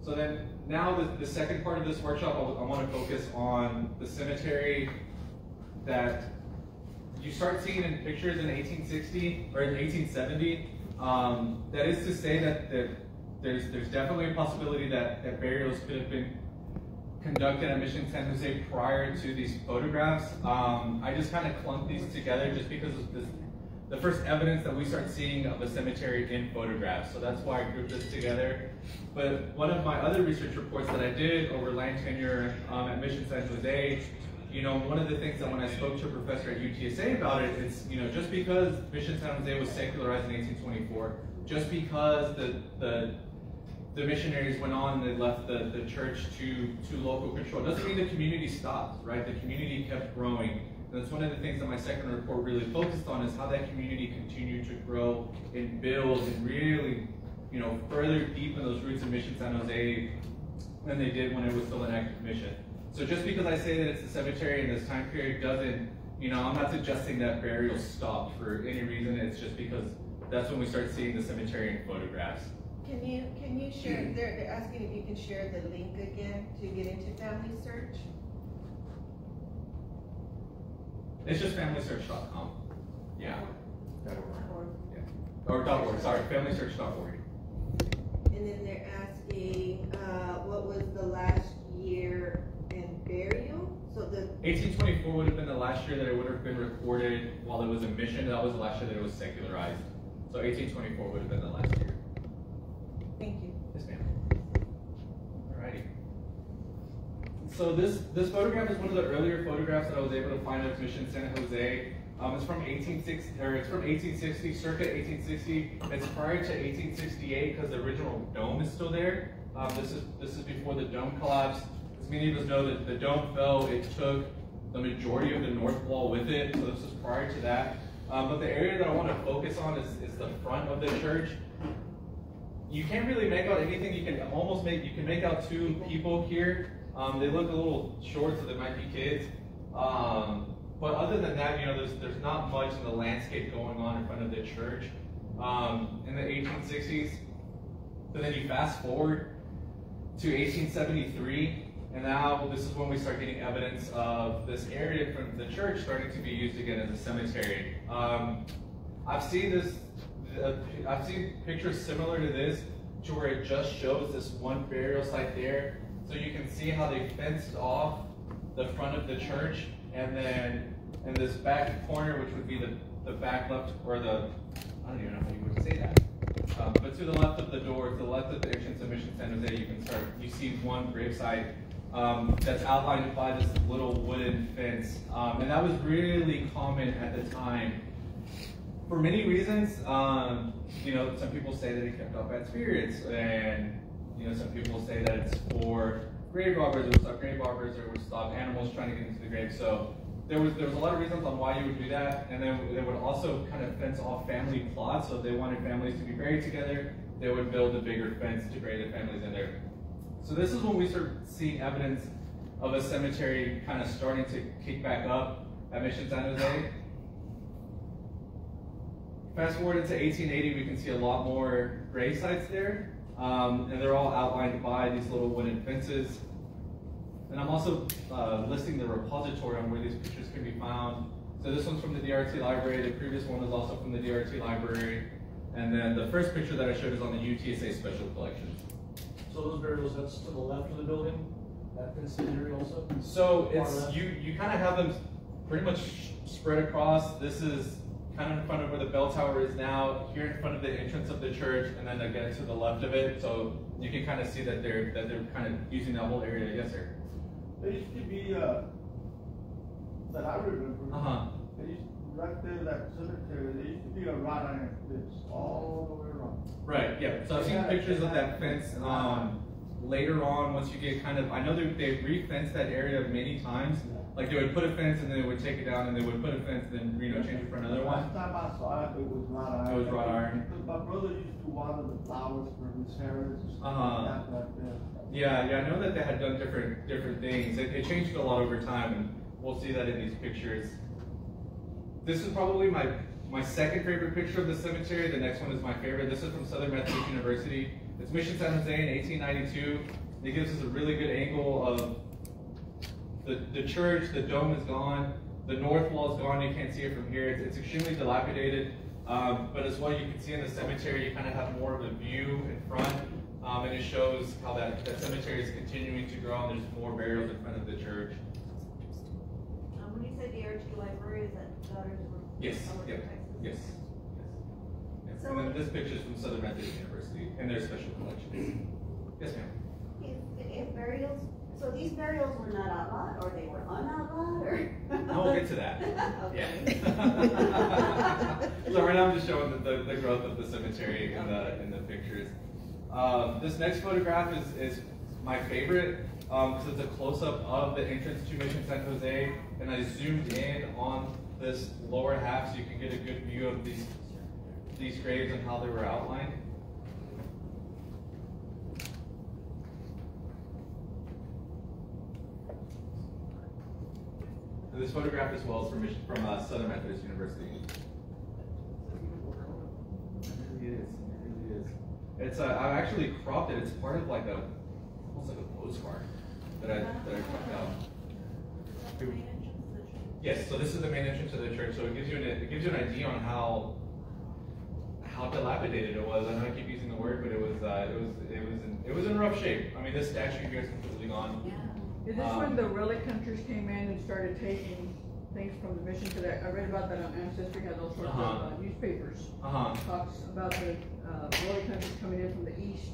So then, now the second part of this workshop, I want to focus on the cemetery that you start seeing in pictures in 1860 or in 1870. That is to say that there's definitely a possibility that burials could have been conducted at Mission San Jose prior to these photographs. I just kind of clumped these together just because of the first evidence that we start seeing of a cemetery in photographs. So that's why I grouped this together. But one of my other research reports that I did over land tenure at Mission San Jose, one of the things that when I spoke to a professor at UTSA about it, it's, just because Mission San Jose was secularized in 1824, just because the missionaries went on and they left the church to local control, doesn't mean the community stopped, right? The community kept growing. And that's one of the things that my second report really focused on, is how that community continued to grow and build and really, further deepen those roots in Mission San Jose than they did when it was still an active mission. So just because I say that it's a cemetery in this time period doesn't, I'm not suggesting that burial stopped for any reason. It's just because that's when we start seeing the cemetery in photographs. Can you share, they're asking if you can share the link again to get into Family Search? It's just familysearch.com. Yeah. Yeah. Or .org, sorry, familysearch.org. And then they're asking, what was the last year in burial? So the 1824 would have been the last year that it would have been recorded while it was in mission. That was the last year that it was secularized. So 1824 would have been the last year. Thank you. Yes, ma'am. Alrighty. So this photograph is one of the earlier photographs that I was able to find of Mission San Jose. It's from 1860, circa 1860. It's prior to 1868 because the original dome is still there. This is before the dome collapsed. As many of us know that the dome fell, it took the majority of the north wall with it. So this is prior to that. But the area that I want to focus on is the front of the church. You can't really make out anything. You can make out two people here. They look a little short, so they might be kids. But other than that, there's not much in the landscape going on in front of the church in the 1860s. So then you fast forward to 1873, and now this is when we start getting evidence of this area from the church starting to be used again as a cemetery. I've seen pictures similar to this, to where it just shows this one burial site there. So you can see how they fenced off the front of the church, and then in this back corner, which would be the back left, or I don't even know how you would say that. But to the left of the door, to the left of the entrance of Mission San Jose, you see one gravesite that's outlined by this little wooden fence. And that was really common at the time. For many reasons, some people say that it kept out bad spirits, and some people say that it's for grave robbers. It would stop grave robbers, or it would stop animals trying to get into the grave. So there was a lot of reasons on why you would do that, and then they would also kind of fence off family plots. So if they wanted families to be buried together, they would build a bigger fence to bury the families in there. So this is when we start seeing evidence of a cemetery kind of starting to kick back up at Mission San Jose. Fast forward into 1880, we can see a lot more grave sites there, and they're all outlined by these little wooden fences. And I'm also listing the repository on where these pictures can be found. So this one's from the DRT library. The previous one was also from the DRT library. And then the first picture that I showed is on the UTSA Special Collections. So those burials, that's to the left of the building? That fenced area also? So it's you kind of have them pretty much spread across. This is kind of in front of where the bell tower is now, here in front of the entrance of the church, and then again to the left of it. So you can kind of see that they're kind of using that whole area. Yes, sir. There used to be that I remember. There used right there, that cemetery. There used to be a wrought iron fence all the way around. Right. Yeah. So I've seen pictures of that fence later on. Once you get kind of, I know they re-fenced that area many times. Like they would put a fence and then they would take it down, and they would put a fence and then change it for another one. Last time I saw it, it was wrought iron. It was wrought iron. Because my brother used to water the flowers for his parents and stuff like that right there. Yeah, I know that they had done different things. It changed a lot over time, and we'll see that in these pictures. This is probably my second favorite picture of the cemetery. The next one is my favorite. This is from Southern Methodist University. It's Mission San Jose in 1892. It gives us a really good angle of the church. The dome is gone. The north wall is gone. You can't see it from here. It's extremely dilapidated. But as well, you can see in the cemetery, you kind of have more of a view in front. And it shows how that cemetery is continuing to grow, and there's more burials in front of the church. When you said the DRT library, is that daughters were? Yes, yep, yes. So and then this picture is from Southern Methodist University and their special collections. Yes, ma'am. If burials, so these burials were not outlawed, or they were unoutlawed, or? We'll get to that. Okay. Yeah. So right now I'm just showing the growth of the cemetery in the pictures. This next photograph is my favorite because it's a close-up of the entrance to Mission San Jose, and I zoomed in on this lower half so you can get a good view of these graves and how they were outlined. And this photograph as well is from Southern Methodist University. It really is. It really is. It's I actually cropped it. It's part of like almost like a postcard that I cropped out. Yes, so this is the main entrance to the church. So it gives you an idea on how dilapidated it was. I know I keep using the word, but it was in rough shape. I mean, this statue here is completely gone. Yeah. Is this when the relic hunters came in and started taking things from the mission? Because I read about that on Ancestry, had all sorts of newspapers. Talks about the relic hunters coming in from the east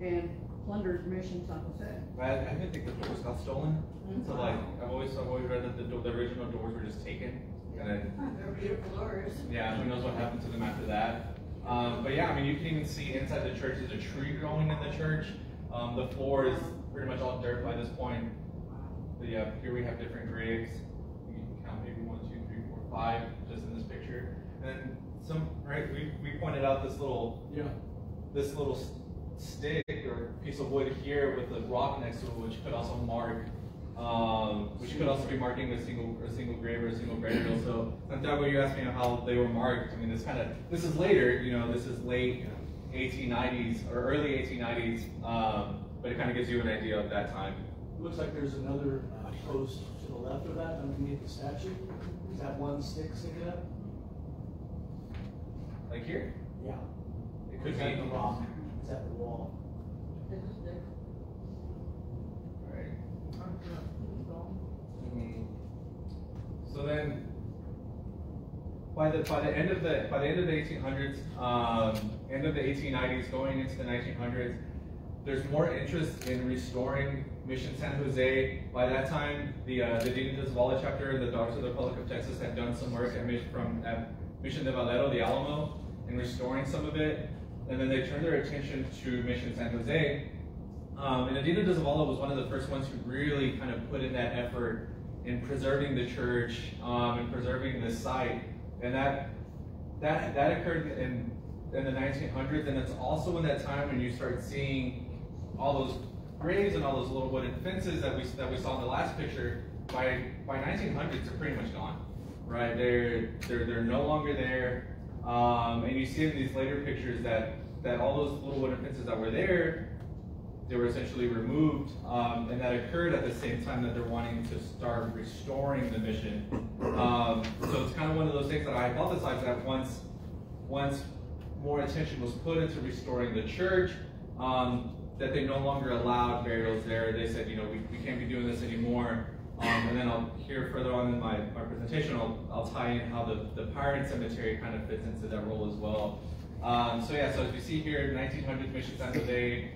and plundered Mission San Jose. I didn't think the doors got stolen. So like I've always read that the original doors were just taken. And then, they're beautiful doors. Yeah, who knows what happened to them after that. But yeah, I mean, you can even see inside the church, there's a tree growing in the church. The floor is pretty much all dirt by this point. But yeah, here we have different graves. You can count maybe 1, 2, 3, 4, 5 just in this picture. And we pointed out this little stick or piece of wood here with the rock next to it, which could also mark. Which could also be marking a single grave or a single burial. So, Santiago, you asked me how they were marked. I mean, this is later. This is late 1890s or early 1890s. But it kind of gives you an idea of that time. Looks like there's another post to the left of that underneath the statue. Is that one stick sticking up? Like here? Yeah. It could be at the rock. It's at the wall. So then, by the end of the 1800s, end of the 1890s, going into the 1900s, there's more interest in restoring Mission San Jose. By that time, the Dean de Zavala chapter, the Daughters of the Republic of Texas, had done some work at Mission de Valero, the Alamo, in restoring some of it, and then they turned their attention to Mission San Jose. And Adina de Zavala was one of the first ones who really kind of put in that effort in preserving the church and preserving this site, and that occurred in the 1900s, and it's also in that time when you start seeing all those graves and all those little wooden fences that we saw in the last picture. By 1900s, they're pretty much gone, right? They're no longer there, and you see in these later pictures that all those little wooden fences that were there, they were essentially removed, and that occurred at the same time that they're wanting to start restoring the mission. So it's kind of one of those things that I hypothesized that once more attention was put into restoring the church, that they no longer allowed burials there. They said, we can't be doing this anymore. And then here further on in my presentation, I'll tie in how the pirate cemetery kind of fits into that role as well. So as you see here, 1900s Mission San Jose.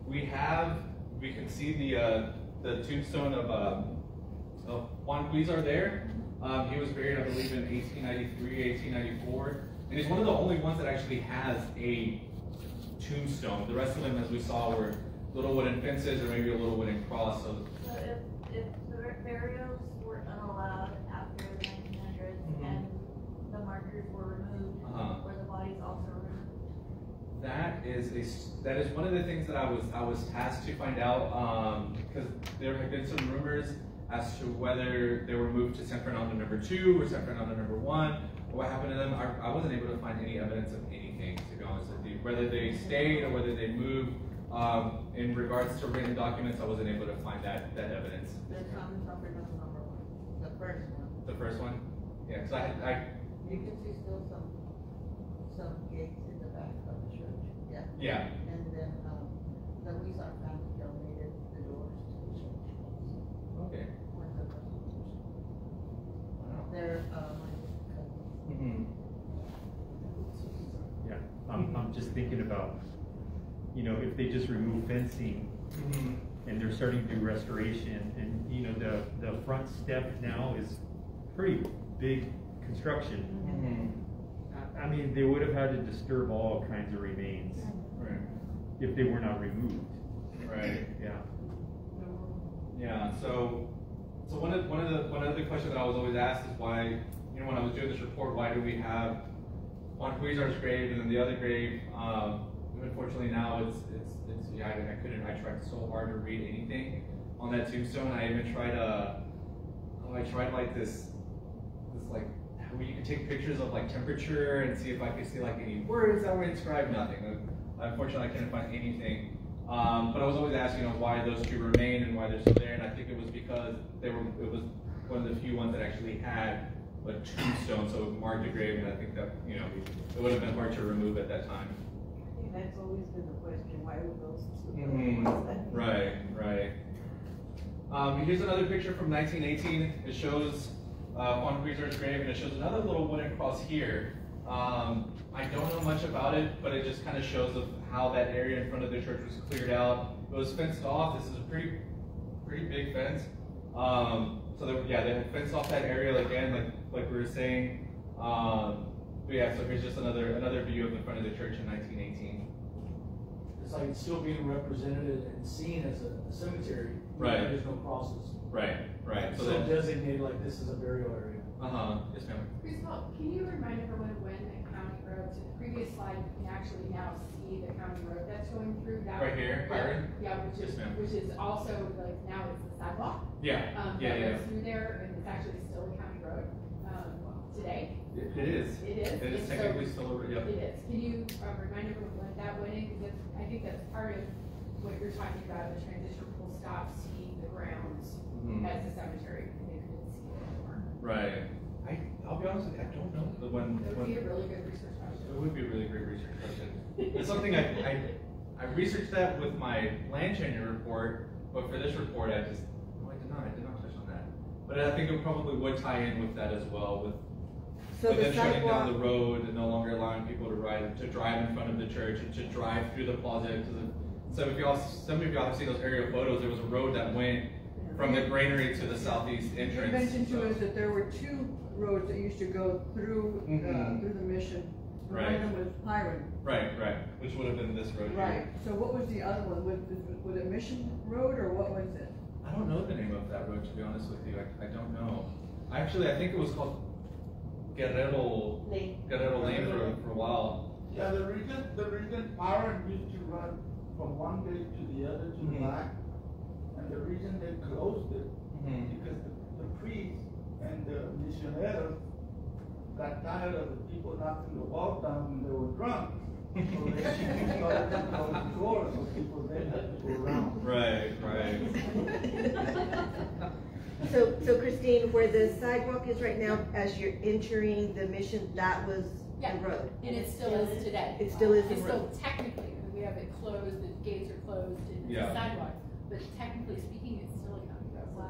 We can see the tombstone of Juan Cuizar there. He was buried, I believe, in 1893, 1894. And he's one of the only ones that actually has a tombstone. The rest of them, as we saw, were little wooden fences or maybe a little wooden cross. So if the burials were unallowed after the 1900s and the markers were removed, were the bodies also removed? That is one of the things that I was tasked to find out, because there have been some rumors as to whether they were moved to San Fernando number 2 or San Fernando number 1, or what happened to them. I wasn't able to find any evidence of anything, to be honest with you. Whether they stayed or whether they moved. In regards to written documents, I wasn't able to find that evidence. There's some San Fernando number 1, the first one. The first one? Yeah, because you can see still some gates in the back of the church. Yeah. Yeah. And then the Cuizar family donated the doors to the church. Okay. Wow. They're my cousins. Yeah, I'm just thinking about, if they just remove fencing and they're starting to do restoration, and the front step now is pretty big construction. I mean, they would have had to disturb all kinds of remains if they were not removed. Right. Yeah. Yeah. So one of the questions that I was always asked is why, when I was doing this report, why do we have Juan Cuizar's grave and then the other grave? Unfortunately, now I tried so hard to read anything on that tombstone. I even tried like this like where you can take pictures of like temperature and see if I could see like any words that were inscribed. Nothing. Unfortunately, I couldn't find anything. But I was always asked, why those two remain and why they're still there. And I think it was because it was one of the few ones that actually had a tombstone, so it marked a grave, and I think that, you know, it would have been hard to remove at that time. I think that's always been the question, why were those two? Right, right. Here's another picture from 1918. It shows Juan Cuizar's grave, and it shows another little wooden cross here. I don't know much about it, but it just kind of shows of how that area in front of the church was cleared out. It was fenced off. This is a pretty big fence. So they had fenced off that area again, like we were saying. But yeah, so here's just another view of the front of the church in 1918. It's like it's still being represented and seen as a cemetery. Right. There's no crosses. Right. So they're designated like this is a burial area. Yes, ma'am. Cristobal, can you remind everyone when the county road, to the previous slide, you can actually now see the county road that's going through that. Right here, Byron? Yeah, which is also like now it's the sidewalk. Yeah. That goes through there, and it's actually still a county road today. It is. It is. It is technically still a road. It is. Can you remind everyone when that went in? Because I think that's part of what you're talking about. The transition will stop seeing the grounds as a cemetery. They couldn't see it anymore. Right. I'll be honest with you, I don't know It would be a really good research question. It would be a really great research question. It's something I researched that with my land tenure report, but for this report I did not touch on that. But I think it probably would tie in with that as well, with them shutting down the road and no longer allowing people to drive in front of the church and to drive through the plaza. Some of y'all have seen those aerial photos. There was a road that went from the granary to the southeast entrance. You mentioned to us that there were two roads that used to go through through the mission. Right. One of them was Pyron. Right, which would have been this road Right. here. So what was the other one? Was it Mission Road or what was it? I don't know the name of that road, to be honest with you. I don't know. Actually, I think it was called Guerrero Lane for a while. Yeah, the reason Byron used to run from one gate to the other to the back, and the reason they closed it because the priests and the misioneros got tired of the people knocking the walls down when they were drunk. So they started to close the doors so people then had to go around. Right. So Christine, where the sidewalk is right now, as you're entering the mission, that was the road? And it still is today. It still is the It's road? still technically, I mean, we have it closed, the gates are closed, and it's a sidewalk, but technically speaking, it's still a county road. Wow.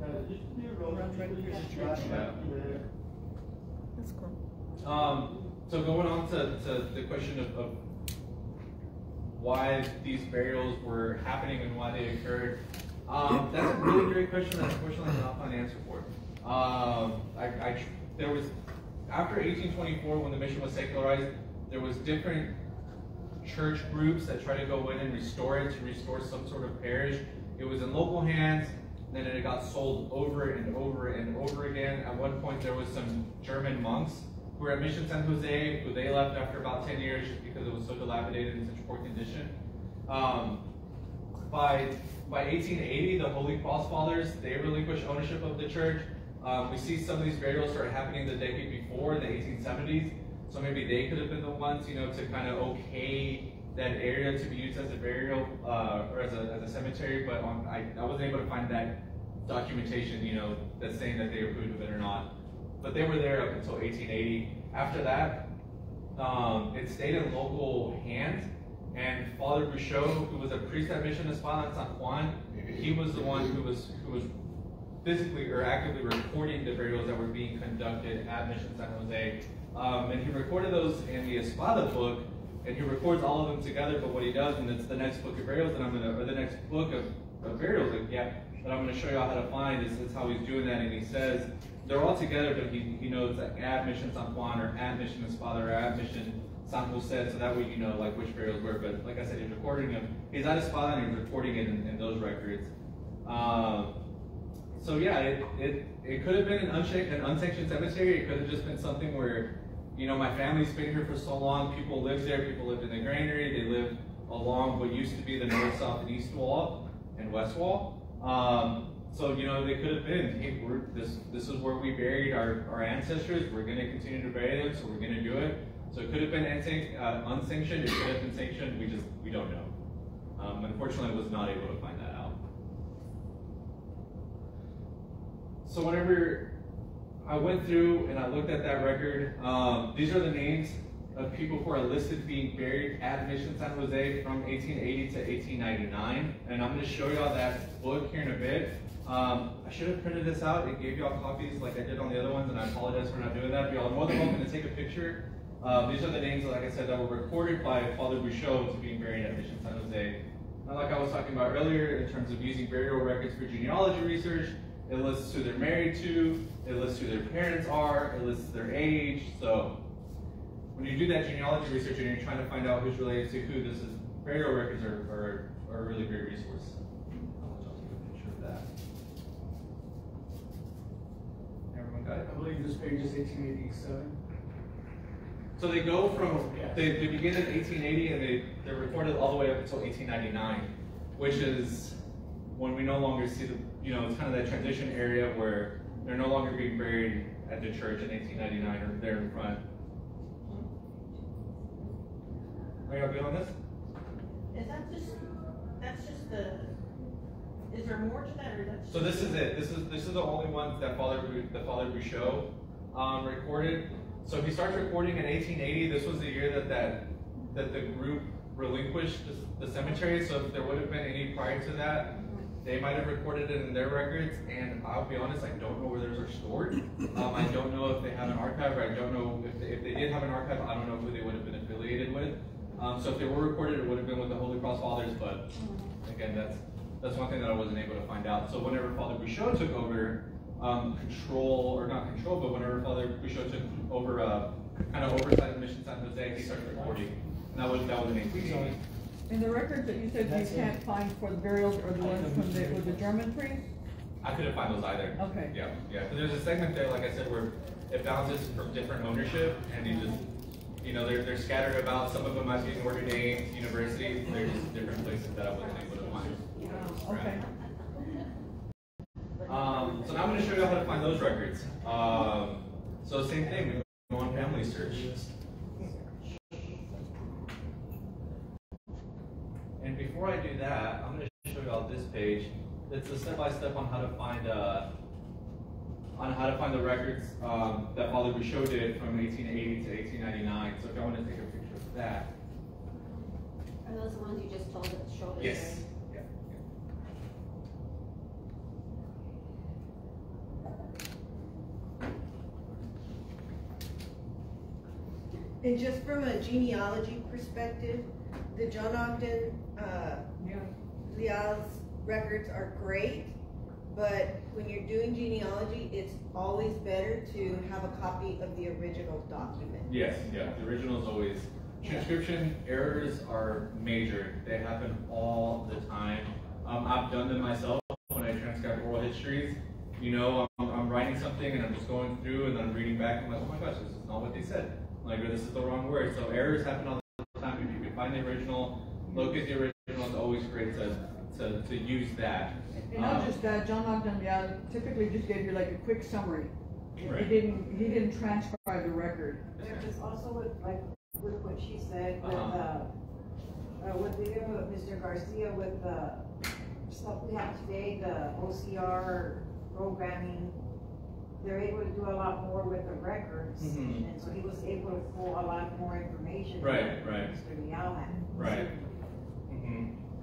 Yeah, there used to be a road, people used to drive back to there. That's cool. So going on to the question of why these burials were happening and why they occurred, that's a really great question that unfortunately I cannot find an answer for. There was, after 1824, when the mission was secularized, there was different church groups that tried to go in and restore it, to restore some sort of parish. It was in local hands, then it got sold over and over and over again. At one point, there was some German monks who were at Mission San Jose, who they left after about 10 years just because it was so dilapidated in such poor condition. By 1880, the Holy Cross Fathers, they relinquished ownership of the church. We see some of these burials started happening the decade before, in the 1870s. So maybe they could have been the ones, to kind of okay that area to be used as a burial or as a cemetery. But I wasn't able to find that documentation, that's saying that they approved of it or not. But they were there up until 1880. After that, it stayed in local hands. And Father Bouchot, who was a priest at Mission Espada in San Juan, he was the one who was physically or actively recording the burials that were being conducted at Mission San Jose. And he recorded those in the Espada book, and he records all of them together. But what he does, and it's the next book of burials, or the next book of burials, that I'm going to show you how to find is how he's doing that. And he says they're all together, but he knows like at Mission San Juan or at Mission Espada or at Mission San Jose, so that way you know like which burials were. But like I said, he's recording them. He's at Espada and he's recording it in those records. So yeah, it could have been an unsanctioned cemetery. It could have just been something where, my family's been here for so long. People lived there. People lived in the granary. They lived along what used to be the north, south, and east wall and west wall. So they could have been, hey, this is where we buried our ancestors. We're going to continue to bury them, so we're going to do it. So it could have been unsanctioned. It could have been sanctioned. We don't know. Unfortunately, I was not able to find that out. So whenever I went through and I looked at that record, these are the names of people who are listed being buried at Mission San Jose from 1880 to 1899. And I'm going to show y'all that book here in a bit. I should have printed this out and gave y'all copies like I did on the other ones, and I apologize for not doing that. But y'all are more than welcome to take a picture. These are the names, like I said, that were recorded by Father Bouchot to being buried at Mission San Jose. And like I was talking about earlier, in terms of using burial records for genealogy research, it lists who they're married to, it lists who their parents are, it lists their age. So when you do that genealogy research and you're trying to find out who's related to who, burial records are a really great resource. I'll let y'all take a picture of that. Everyone got it? I believe this page is 1887. So they go from, they begin in 1880 and they're recorded all the way up until 1899, which is when we no longer see the, it's kind of that transition area where they're no longer being buried at the church in 1899 or there in front. Are y'all good on this? That's just the, is there more to that, or that's? So this is it. This is the only one that Father Bouchot recorded. So he starts recording in 1880. This was the year that the group relinquished the cemetery. So if there would have been any prior to that, they might have recorded it in their records. And I'll be honest, I don't know where those are stored. I don't know if they have an archive, or I don't know if they did have an archive. I don't know who they would have been affiliated with. So if they were recorded, it would have been with the Holy Cross Fathers. But again, that's one thing that I wasn't able to find out. So whenever Father Bouchot took over but whenever Father Bouchot took over kind of oversight of Mission San Jose, he started recording. And that was in 1880. And the records that you said you can't find for the burials are the ones from the German priest? I couldn't find those either. Okay. Yeah. So there's a segment there, like I said, where it bounces from different ownership, and you just, they're scattered about. Some of them might be in Notre Dame University. They're just different places that I wasn't able to find. Okay. So now I'm going to show you how to find those records. So same thing, we go on family search. And before I do that, I'm going to show you all this page. It's a step-by-step on how to find the records that Father Bouchot did from 1880 to 1899. So if y'all want to take a picture of that. Are those the ones you just told us to show us? Yes. And just from a genealogy perspective, the John Ogden Leal's records are great, but when you're doing genealogy, it's always better to have a copy of the original document. Yes, the original is always. Transcription errors are major. They happen all the time. I've done them myself when I transcribe oral histories. I'm writing something and I'm just going through and then I'm reading back and I'm like, oh my gosh, this is not what they said. Like, this is the wrong word. So errors happen all the time. If you can find the original, locate the original, it's always great to use that. And not just that, John Ogden typically just gave you like a quick summary. Right. He didn't transcribe the record. There's also with what she said with Mr. Garcia with the stuff we have today, the OCR programming. They're able to do a lot more with the records, and so he was able to pull a lot more information. Right. Mr. Leal had. Right.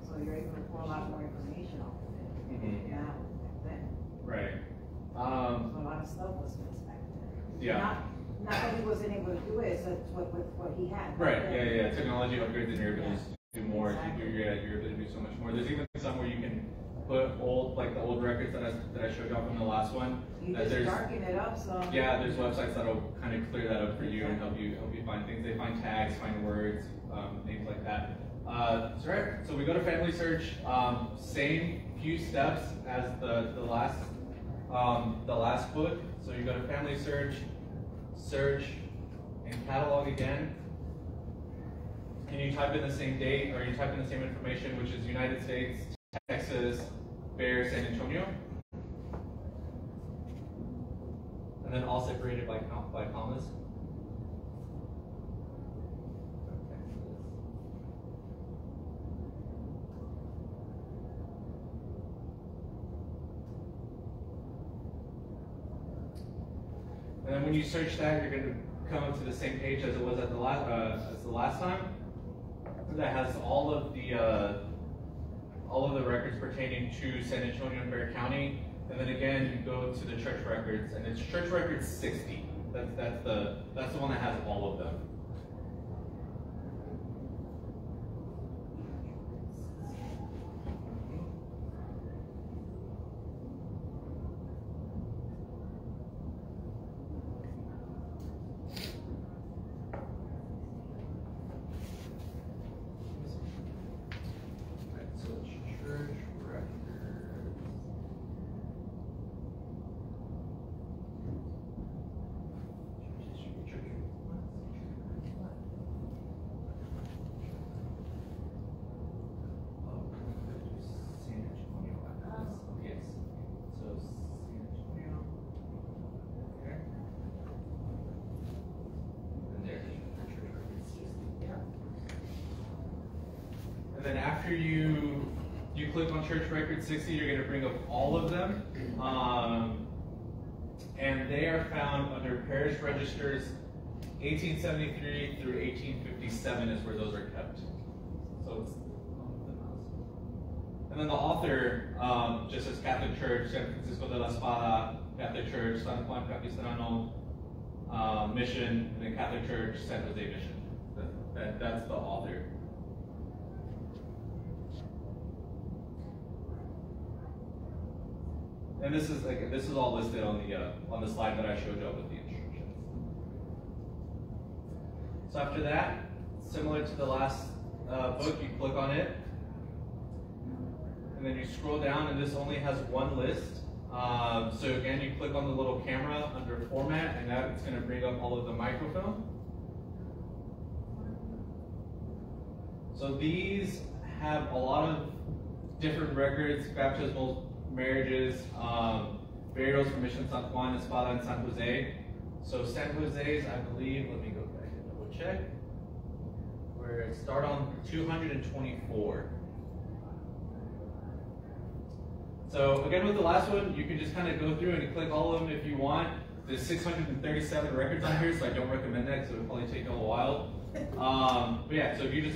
So you're able to pull a lot more information off of it. Yeah, then. Right. So a lot of stuff was missed back then. Yeah. Not that he wasn't able to do it, so it's with what he had. Right. Yeah. Technology upgrades and you're able to do more. Exactly. You're able to do so much more. There's even some where you can put the old records that I showed y'all from the last one. You just darken it up some. Yeah, there's websites that'll kind of clear that up for you and help you find things. They find tags, find words, things like that. So right, so we go to family search. Same few steps as the last book. So you go to family search, and catalog again. And you type in the same date, or you type in the same information, which is United States, Texas, Bear, San Antonio. And then all separated by commas. And then when you search that, you're going to come to the same page as it was at the last time. That has all of the records pertaining to San Antonio and Bexar County. And then again, you go to the church records, and it's church records 60. That's the one that has all of them. Then after you click on Church Record 60, you're going to bring up all of them. And they are found under Parish Registers 1873 through 1857 is where those are kept. So it's, and then the author just says Catholic Church, San Francisco de la Espada, Catholic Church, San Juan Capistrano Mission, and then Catholic Church, San Jose Mission. That's the author. And this is all listed on the slide that I showed you with the instructions. So after that, similar to the last book, you click on it, and then you scroll down, and this only has one list. So again, you click on the little camera under Format, and that it's going to bring up all of the microfilm. So these have a lot of different records, baptismal, marriages, burials for Mission San Juan, Espada, and San Jose. So San Jose's, I believe, let me go back and double check, where it start on 224. So again, with the last one, you can just kind of go through and you click all of them if you want. There's 637 records on here, so I don't recommend that because it would probably take a little while. But yeah, so if you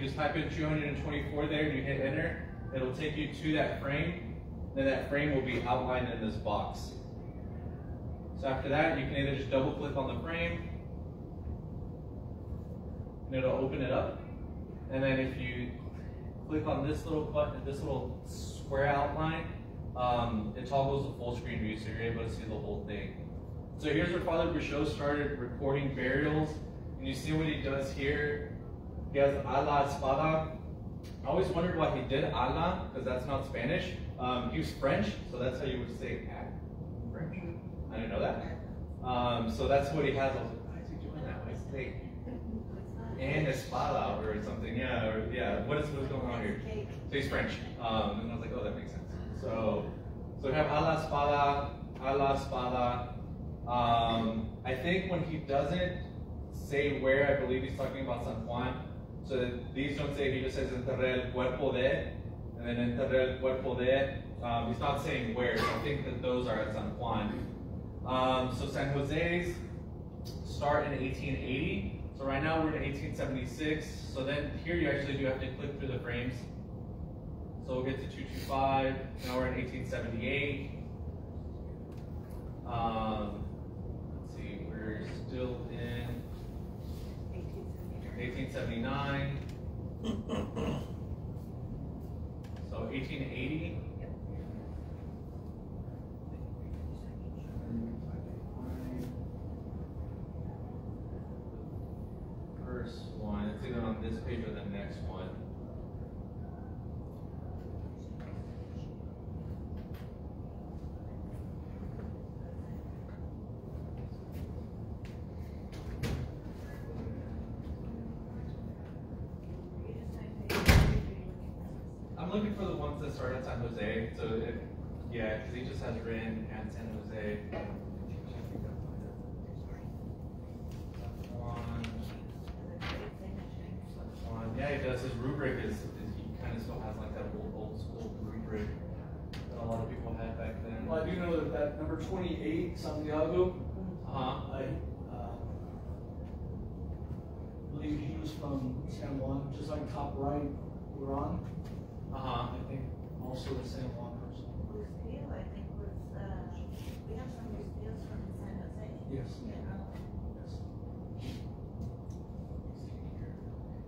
just type in 224 there and you hit enter, it'll take you to that frame. Then that frame will be outlined in this box. So after that, you can either just double click on the frame, and it'll open it up. And then if you click on this little button, this little square outline, it toggles the full screen view, so you're able to see the whole thing. So here's where Father Brichot started recording burials, and you see what he does here. He has a la espada. I always wondered why he did a la, because that's not Spanish. He was French, so that's how you would say at French. I didn't know that. So that's what he has. I was like, why is he doing that? Why is he saying and espada or something? Yeah, or, yeah. What is going on here? So he's French. And I was like, oh, that makes sense. So we have a la espada, a la espada. I think when he doesn't say where, I believe he's talking about San Juan. So these don't say, he just says enterrar el cuerpo de, and then enterrar el cuerpo de. He's not saying where, so I think that those are at San Juan. So San Jose's start in 1880. So right now we're in 1876. So then here you actually do have to click through the frames. So we'll get to 225. Now we're in 1878. Let's see, we're still in 1879. So 1880. First one, it's either on this page or the next one. I'm looking for the ones that start at San Jose. So yeah, because he just has Rin and San Jose. Yeah, he does. His rubric is he kind of still has like that old school rubric that a lot of people had back then. Well, I do know that number 28, Santiago, I believe he was from San Juan, just like top right, we're on. I think also the San Juan person. Lucille, I think was, we have some Lucille's from San Jose. Yes. Yes.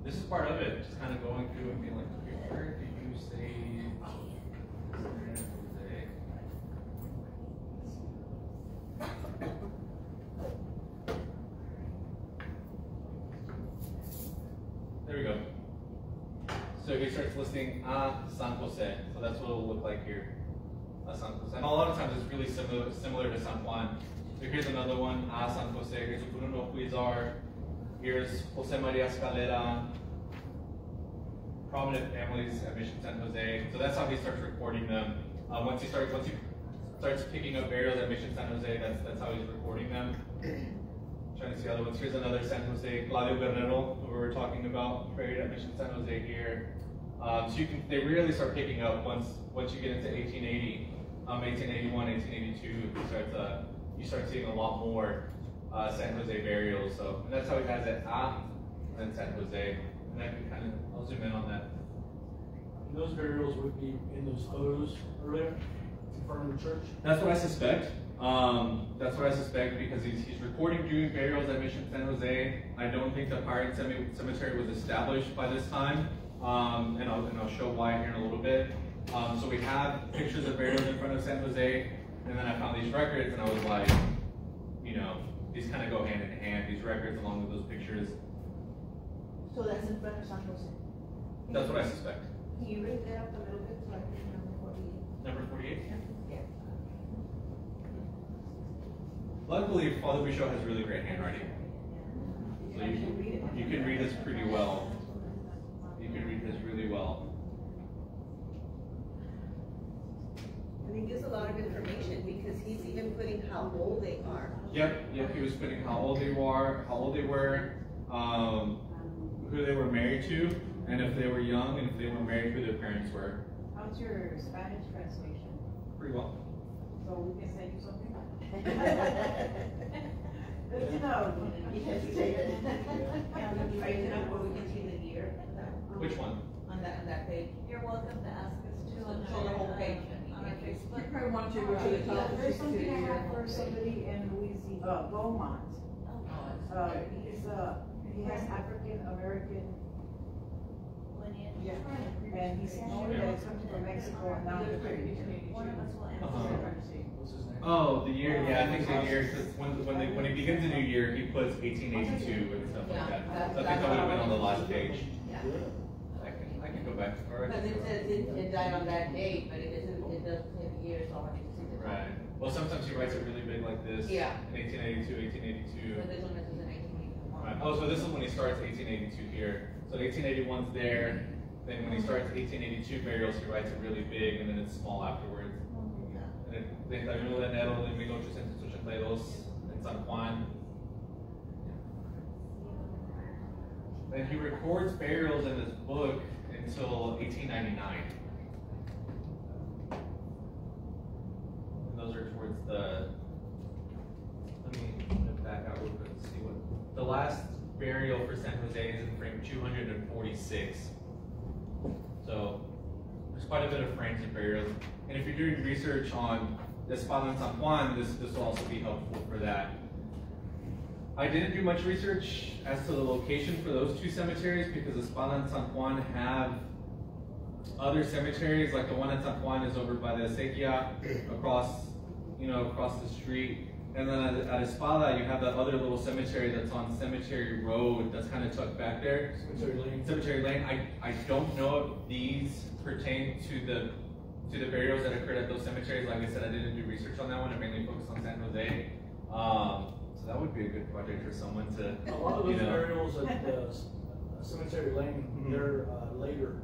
This is part of it, just kind of going through and being like, okay, where do you say There we go. So he starts listing San Jose. So that's what it'll look like here. San Jose. And a lot of times it's really similar to San Juan. So here's another one, San Jose. Here's Bruno Huizar. Here's Jose Maria Escalera. Prominent families at Mission San Jose. So that's how he starts recording them. Once he starts picking up burials at Mission San Jose, that's how he's recording them. Trying to see other ones. Here's another San Jose, Claudio Guerrero, who we were talking about, buried at Mission San Jose here. So they really start picking up once you get into 1880, 1881, 1882. You start seeing a lot more San Jose burials. So and that's how he has it and then San Jose. And I can I'll zoom in on that. And those burials would be in those photos earlier in front of the church. That's what I suspect. That's what I suspect because he's recording doing burials at Mission San Jose. I don't think the Pirate Cemetery was established by this time, and I'll show why here in a little bit. So we have pictures of burials in front of San Jose, and then I found these records, and I was like, these kind of go hand in hand. These records along with those pictures. So that's in front of San Jose. That's what I suspect. Can you read that up a little bit so I can remember 48? Number 48. Yeah. Luckily, Father Bishop has really great handwriting. So you can read this pretty well. You can read this really well. And he gives a lot of information because he's even putting how old they are. Yep, he was putting how old they were, who they were married to, and if they were young, and if they were married, who their parents were. How's your Spanish translation? Pretty well. So we can send you something? Good to know. He hesitated. Are you know where we can see the year? Which one? On that page. You're welcome to ask us to on Show the whole page. on our Facebook. You probably want to go to the top. There's something I have for somebody in Louisiana, Beaumont. He has African American Lineage. Yeah, and he's known that he's coming from Mexico and now One of us will answer. What's his name? Oh, the year, yeah, I think the year, because when he begins a new year, he puts 1882 and stuff like that. So I think that would have been on the last page. Yeah. I can go back. All right. Because it says it died on that date, but it doesn't say the year, so I can see the time. Right. Well, sometimes he writes it really big like this. Yeah. In 1882, 1882. But this one is in 1881. Right. Oh, so this is when he starts 1882 here. So 1881's there. Then when he starts 1882 burials, he writes it really big, and then it's small afterwards. And then 31 de enero de 1882 in San Juan. Then he records burials in this book until 1899. And those are towards the. Let me back out real quick to see what the last burial for San Jose is in frame 246. So there's quite a bit of frames and burials. And if you're doing research on the Espada and San Juan, this will also be helpful for that. I didn't do much research as to the location for those two cemeteries because Espada and San Juan have other cemeteries, like the one at San Juan is over by the Acequia, across the street. And then at Espada, you have that other little cemetery that's on Cemetery Road that's kind of tucked back there. Cemetery Lane. I don't know if these pertain to the burials that occurred at those cemeteries. Like I said, I didn't do research on that one. I mainly focused on San Jose. So that would be a good project for someone to. A lot of those burials at the Cemetery Lane, they're later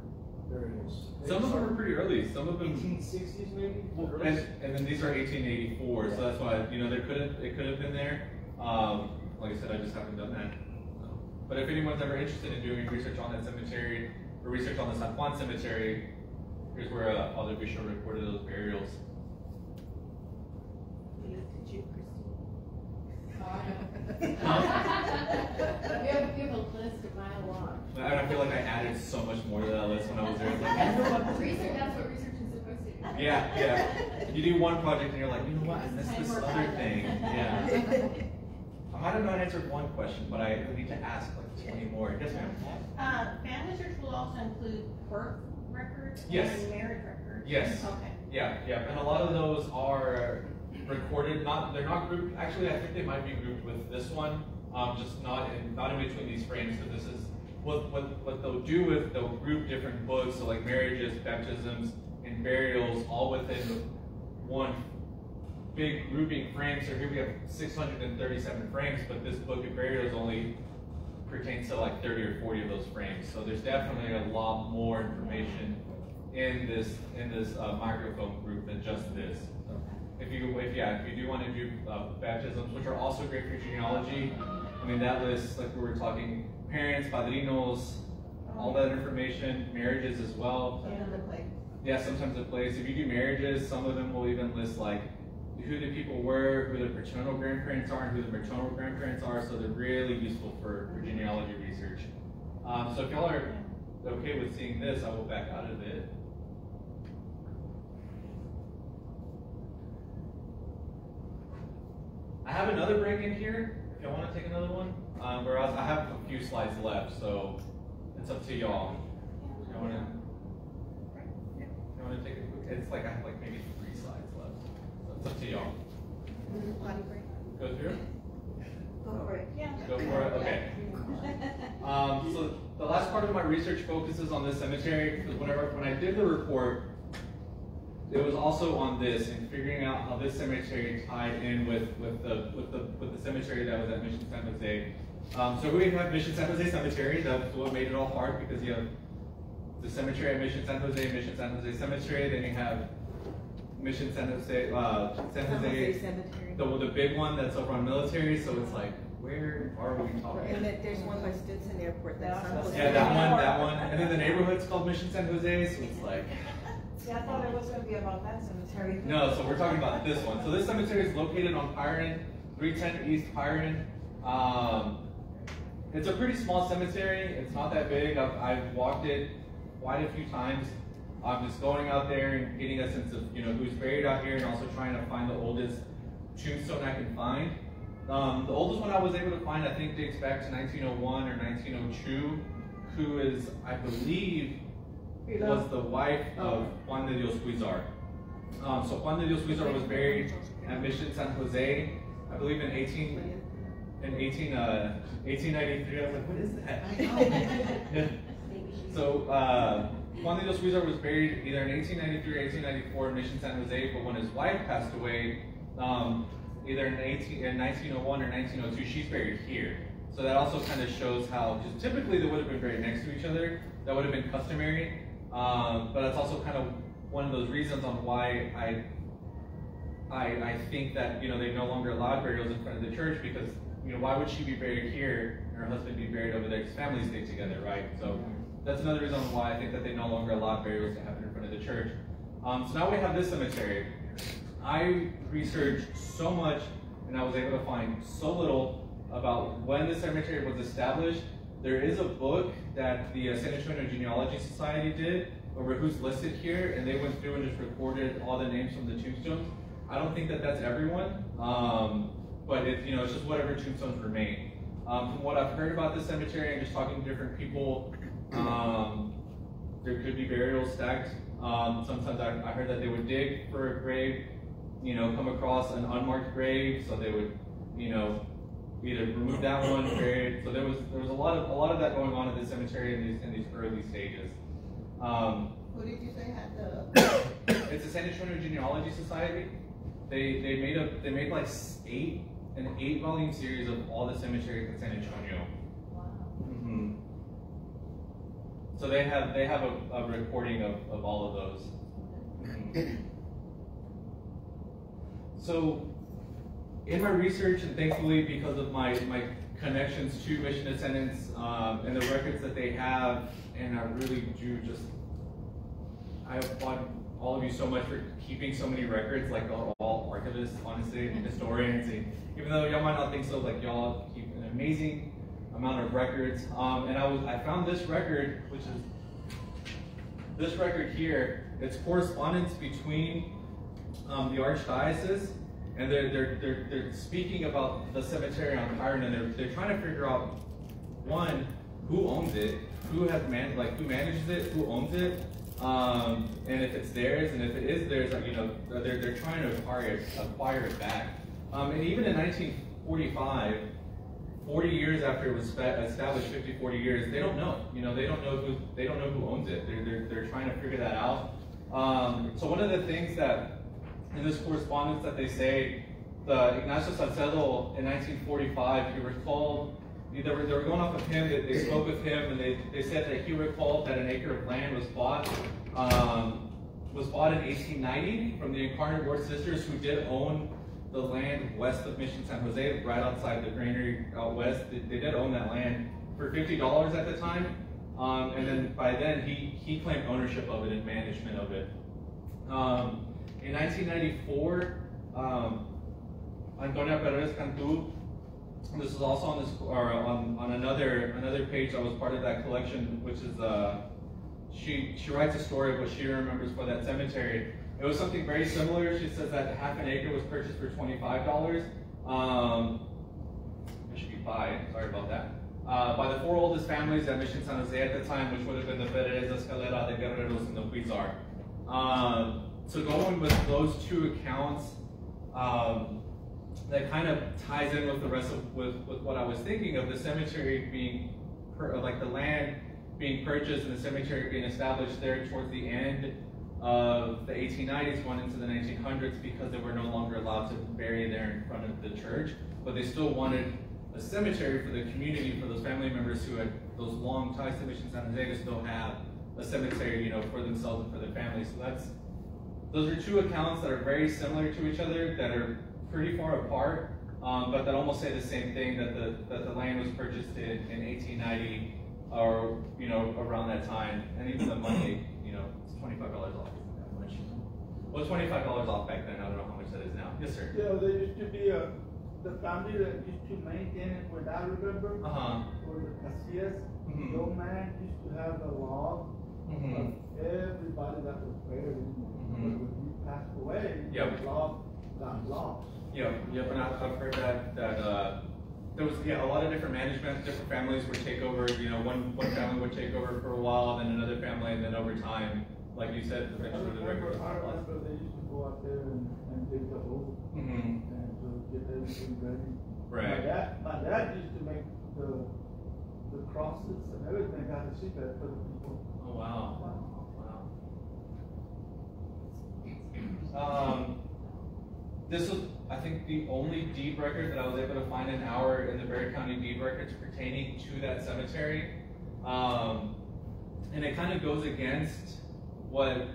burials. Some of them are pretty early. Some of them 1860s maybe. Well, and then these are 1884, so that's why it could have been there. Like I said, I just haven't done that. But if anyone's ever interested in doing research on that cemetery or research on the San Juan Cemetery, here's where Father Bishop recorded those burials. He looked at you, We have a list a mile long. I feel like I added so much more to that list when I was there. Like, That's what research is supposed to do. yeah. You do one project and you're like, you know what, I missed this other thing. Yeah. I might have not answered one question, but I need to ask like 20 more. Yes, ma'am. Family search will also include birth records Yes. and marriage records? Yes. Okay. Yeah, and a lot of those are recorded. They're not grouped. Actually, I think they might be grouped with this one, just not in between these frames. So this is what they'll do with they'll group different books, so like marriages, baptisms, and burials, all within one big grouping frame. So here we have 637 frames, but this book of burials only pertains to like 30 or 40 of those frames. So there's definitely a lot more information in this microfilm group than just this. If you do want to do baptisms, which are also great for genealogy, I mean that lists, like we were talking, parents, padrinos, all that information, marriages as well. Sometimes it plays. Yeah, sometimes it plays. If you do marriages, some of them will even list like who the people were, who the paternal grandparents are, and who the maternal grandparents are. So they're really useful for genealogy research. So if y'all are okay with seeing this, I will back out of it. I have another break in here, if y'all want to take another one. Whereas I have a few slides left, so it's up to y'all. I want to take a quick, it's like I have like maybe 3 slides left. So it's up to y'all. Go through? Go for it. Yeah. Go for it? Okay. So the last part of my research focuses on this cemetery, because when I did the report, it was also on this and figuring out how this cemetery tied in with the cemetery that was at Mission San Jose. So we have Mission San Jose Cemetery. That's what made it all hard, because you have the cemetery at Mission San Jose Cemetery. Then you have Mission San Jose Cemetery. the big one that's over on Military. So it's like, where are we talking? And then there's one by Stinson Airport. That's Yeah, that one. And then the neighborhood's called Mission San Jose. So it's like. See, I thought it was going to be about that cemetery. No, so we're talking about this one. So this cemetery is located on Pyron, 310 East Pyron. It's a pretty small cemetery. It's not that big. I've walked it quite a few times. I'm just going out there and getting a sense of who's buried out here, and also trying to find the oldest tombstone I can find. The oldest one I was able to find, I think, dates back to 1901 or 1902. Who is, I believe, was the wife of Juan de Dios Huizar. So Juan de Dios Huizar was buried at Mission San Jose, I believe in 1893. I was like, what is that? So Juan de Dios Huizar was buried either in 1893 or 1894 in Mission San Jose, but when his wife passed away, either in 1901 or 1902, she's buried here. So that also kind of shows how, just typically they would have been buried next to each other. That would have been customary. But that's also kind of one of those reasons on why I think that they no longer allowed burials in front of the church, because why would she be buried here and her husband be buried over there? Because families stay together, right? So that's another reason why I think that they no longer allowed burials to happen in front of the church. So now we have this cemetery. I researched so much and I was able to find so little about when the cemetery was established. There is a book that the San Antonio Genealogy Society did over who's listed here, and they went through and just recorded all the names from the tombstones. I don't think that that's everyone, but it's just whatever tombstones remain. From what I've heard about this cemetery and just talking to different people, there could be burials stacked. Sometimes I heard that they would dig for a grave, come across an unmarked grave, so they would, either remove that one, bury it. So there was a lot of that going on at this cemetery in these early stages. Who did you say had the? It's the San Antonio Genealogy Society. They made like 8-volume series of all the cemeteries in San Antonio. Wow. Mm-hmm. So they have a recording of all of those. Mm-hmm. So in my research, and thankfully because of my connections to mission attendants and the records that they have, and I really do I applaud all of you so much for keeping so many records, like all archivists, honestly, and historians. And even though y'all might not think so, like y'all keep an amazing amount of records. And I found this record, which is this record here. It's correspondence between the Archdiocese, and they're speaking about the cemetery on Chiron, and they're trying to figure out, one, who owns it, who manages it, who owns it, and if it's theirs, and if it is theirs, you know, they're trying to acquire it back. And even in 1945, 40 years after it was established, 40 years, they don't know. You know, they don't know who owns it. They're trying to figure that out. So one of the things that in this correspondence that they say, the Ignacio Salcedo in 1945, he recalled, they were going off of him, they spoke with him, and they said that he recalled that an acre of land was bought in 1890 from the Incarnate Word sisters, who did own the land west of Mission San Jose, right outside the granary out west. They did own that land for $50 at the time. And then by then, he claimed ownership of it and management of it. In 1994, Antonia Perez Cantu, this is also on this, or on another page that was part of that collection, which is she writes a story of what she remembers for that cemetery. It was something very similar. She says that half an acre was purchased for $25. It should be $5. Sorry about that. By the 4 oldest families at Mission San Jose at the time, which would have been the Perez, Escalera, the Guerreros, and the Huizar. So going with those 2 accounts, that kind of ties in with the rest of with what I was thinking of, the cemetery being like the land being purchased and the cemetery being established there towards the end of the 1890s, going into the 1900s, because they were no longer allowed to bury there in front of the church, but they still wanted a cemetery for the community, for those family members who had those long ties to Mission San Jose, to still have a cemetery, you know, for themselves and for their families. So those are 2 accounts that are very similar to each other, that are pretty far apart, but that almost say the same thing, that the land was purchased in 1890, or, you know, around that time, and even the money, you know, it's $25 off. Isn't that much? Well, $25 off back then. I don't know how much that is now. Yes, sir. Yeah, there used to be the family that used to maintain it, what I remember, or the Casillas. The old man used to have a log of everybody that was buried. When he passed away, the log got lost. Yep, and I've heard that there was a lot of different management, different families would take over. You know, one family would take over for a while, then another family, and then over time, like you said, eventually the record. I remember they used to go out there and dig the hole and to get everything ready. Right. My dad used to make the crosses and everything. Got to see that for the people. Oh wow. Wow. This was, I think, the only deed record that I was able to find in the Bexar County deed records pertaining to that cemetery. And it kind of goes against what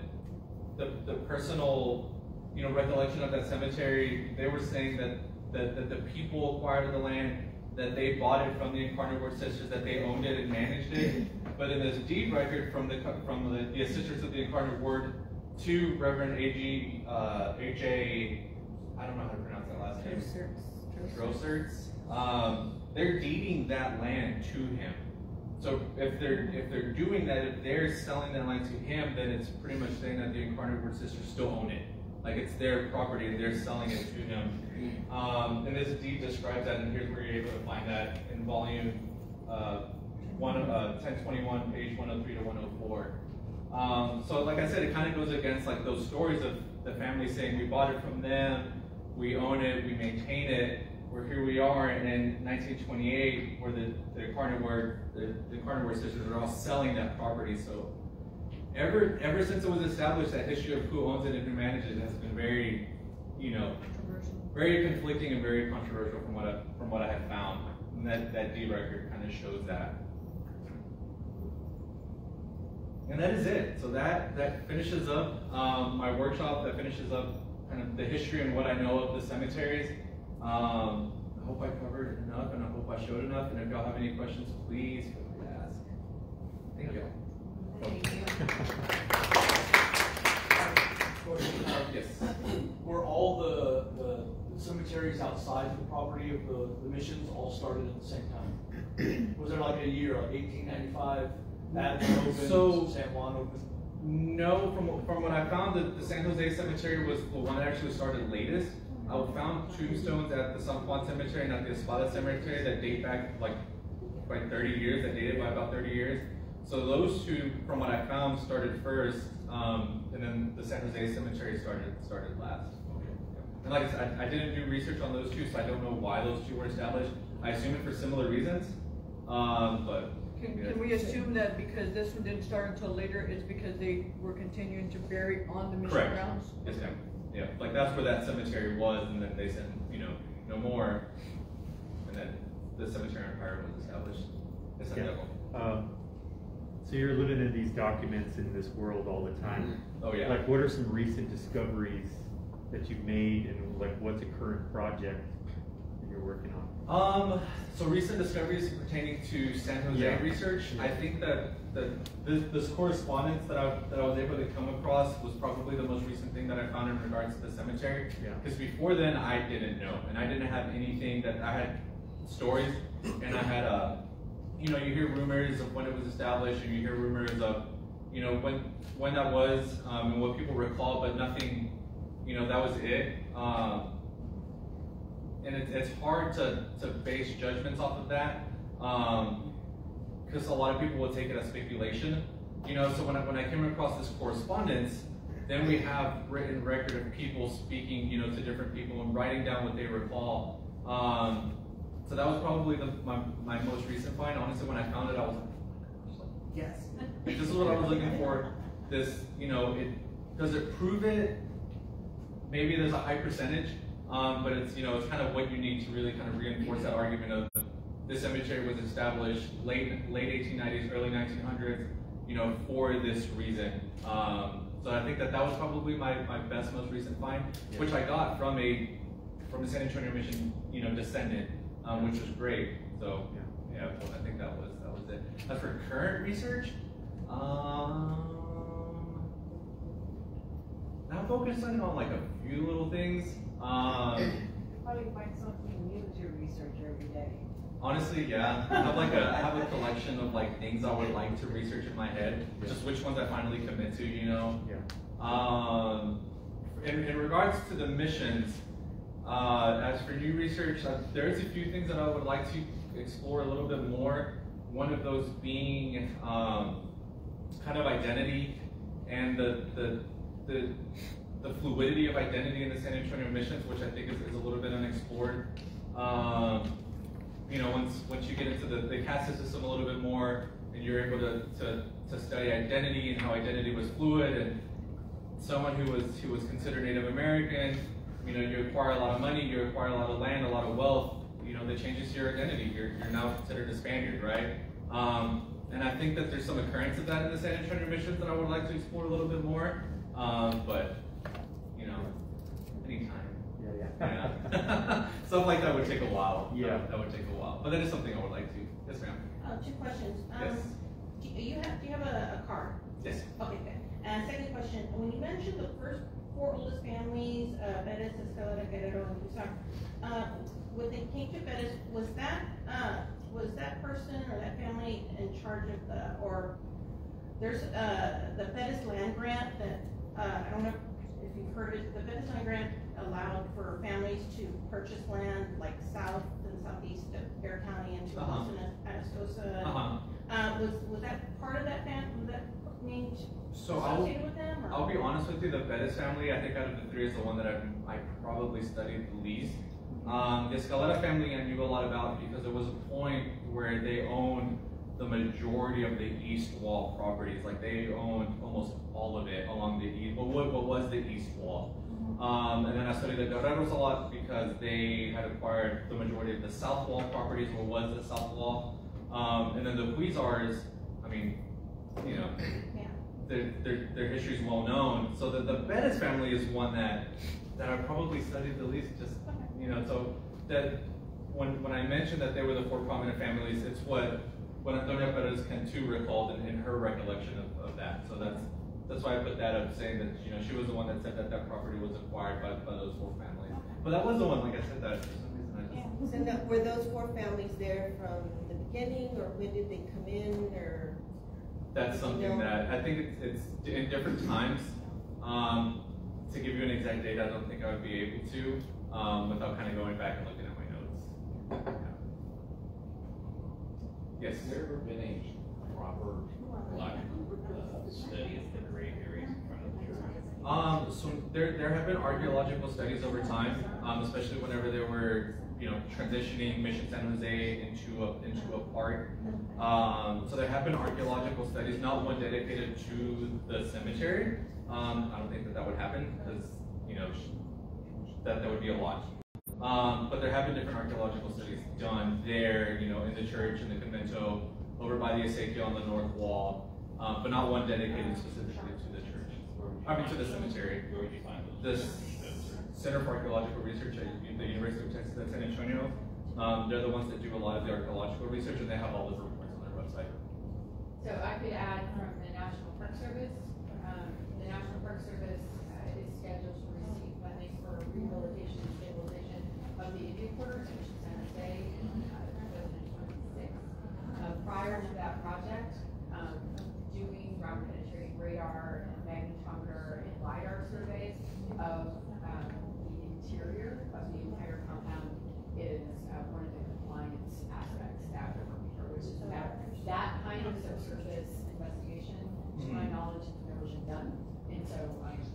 the personal, you know, recollection of that cemetery. They were saying that the people acquired the land, that they bought it from the Incarnate Word sisters, that they owned it and managed it. But in this deed record from the Sisters of the Incarnate Word to Reverend H.A. I don't know how to pronounce that last name. Droserts. They're deeding that land to him. So if they're doing that, if they're selling that land to him, then it's pretty much saying that the Incarnate Word sisters still own it. Like it's their property and they're selling it to him. And this deed describes that, and here's where you're able to find that in volume 1021, page 103 to 104. So like I said, it kind of goes against like those stories of the family saying we bought it from them, we own it, we maintain it. Where here we are in 1928, where the Incarnate Word sisters are all selling that property. So ever since it was established, that history of who owns it and who manages it has been very, you know, very conflicting and very controversial from what I have found. And that deed record kind of shows that. And that is it. So that finishes up my workshop. That finishes up kind of the history and what I know of the cemeteries. I hope I covered enough, and I hope I showed enough. And if y'all have any questions, please feel free to ask. Thank you. Thank you. Yes. Were all the cemeteries outside the property of the missions all started at the same time? Was there like a year, like 1895, Madison opened, San Juan opened? No, from what I found, the San Jose Cemetery was the one that actually started latest. I found tombstones at the San Juan Cemetery and at the Espada Cemetery that date back like by 30 years, that dated by about 30 years. So those two, from what I found, started first, and then the San Jose Cemetery started last. Okay. And like I said, I didn't do research on those two, so I don't know why those two were established. I assume it for similar reasons, but. Can we assume that because this one didn't start until later, it's because they were continuing to bury on the mission grounds? Yes, ma'am. Yeah, like that's where that cemetery was, and then they said, you know, no more, and then the cemetery empire was established. So you're living in these documents in this world all the time. Oh yeah. Like, what are some recent discoveries that you've made, and like, what's a current project that you're working on? So recent discoveries pertaining to San Jose research. I think that this correspondence that I was able to come across was probably the most recent thing that I found in regards to the cemetery. Because before then I didn't know, and I didn't have anything that I had stories, and I had you know, you hear rumors of when it was established, and you hear rumors of, you know, when that was, and what people recall, but nothing, you know, that was it. And it's hard to base judgments off of that, because a lot of people will take it as speculation. You know, so when I came across this correspondence, then we have written record of people speaking, you know, to different people and writing down what they recall. So that was probably my most recent find. Honestly, when I found it, I was like, yes, like, this is what I was looking for. This, you know, does it prove it? Maybe there's a high percentage. But it's, you know, it's kind of what you need to really kind of reinforce that argument of this cemetery was established late 1890s, early 1900s, you know, for this reason. So I think that was probably my best, most recent find, which I got from a San Antonio Mission, you know, descendant, which was great. So yeah, well, I think that was it. As for current research, I'm focusing on like a few little things. Probably find something new to research every day. Honestly, yeah. I have a collection of like things I would like to research in my head, just which ones I finally commit to, you know. In regards to the missions, as for new research, there's a few things that I would like to explore a little bit more. One of those being kind of identity and the fluidity of identity in the San Antonio missions, which I think is a little bit unexplored. You know, once you get into the caste system a little bit more, and you're able to study identity and how identity was fluid, and someone who was considered Native American, you know, you acquire a lot of money, you acquire a lot of land, a lot of wealth, you know, that changes your identity. You're now considered a Spaniard, right? And I think that there's some occurrence of that in the San Antonio missions that I would like to explore a little bit more. But you know, anytime. Yeah. Stuff like that would take a while. Yeah, that would take a while. But that is something I would like to. Yes, ma'am. 2 questions. Yes. Do you have a card? Yes. Okay, good. And second question, when you mentioned the first 4 oldest families, Bettis, Escalera, Guerrero, and Tucson, when they came to Bettis, was that person or that family in charge of or there's the Bettis land grant that, I don't know if you've heard it, the Bettis land grant allowed for families to purchase land like south and southeast of Bexar County and to Atascosa. Was that part of that name associated with them? Or? I'll be honest with you, the Bettis family, I think out of the 3 is the one that I probably studied the least. The Escalera family I knew a lot about because there was a point where they owned the majority of the east wall properties. Like they owned almost all of it along the east, what was the east wall. And then I studied the Guerreros a lot because they had acquired the majority of the south wall properties, what was the south wall. And then the Huizars, I mean, you know, their history is well known. So the Bettis family is one that I probably studied the least, just, you know, so that when I mentioned that they were the 4 prominent families, it's what Antonia Perez Cantu recalled in her recollection of that. So That's why I put that up, saying that, you know, she was the one that said that that property was acquired by those 4 families. But that was the one, like I said, that for some reason I just... So now, were those 4 families there from the beginning, or when did they come in, or? That's something that, I think it's in different times. To give you an exact date, I don't think I would be able to, without kind of going back and looking at my notes. Yeah. Yes? Has there ever been a proper study of the grave areas in front of the church? So there have been archaeological studies over time, especially whenever they were, you know, transitioning Mission San Jose into a park. So there have been archaeological studies, not one dedicated to the cemetery. I don't think that would happen because, you know, that would be a lot. But there have been different archaeological studies done there, you know, in the church, in the convento, over by the Ezequiel on the north wall, but not one dedicated specifically to the church. I mean, to the cemetery. Where would you find those? The Center for Archaeological Research at the University of Texas at San Antonio. They're the ones that do a lot of the archaeological research, and they have all the reports on their website. So I could add from the National Park Service. The National Park Service is scheduled to receive funding for rehabilitation and stabilization of the Indian quarters, which is San Jose, in 2026. Prior to that project, doing ground penetrating radar and magnetometer and LiDAR surveys of the interior of the entire compound is one of the compliance aspects that we're working for, which is that kind of subsurface investigation, to my knowledge, has never been done. And so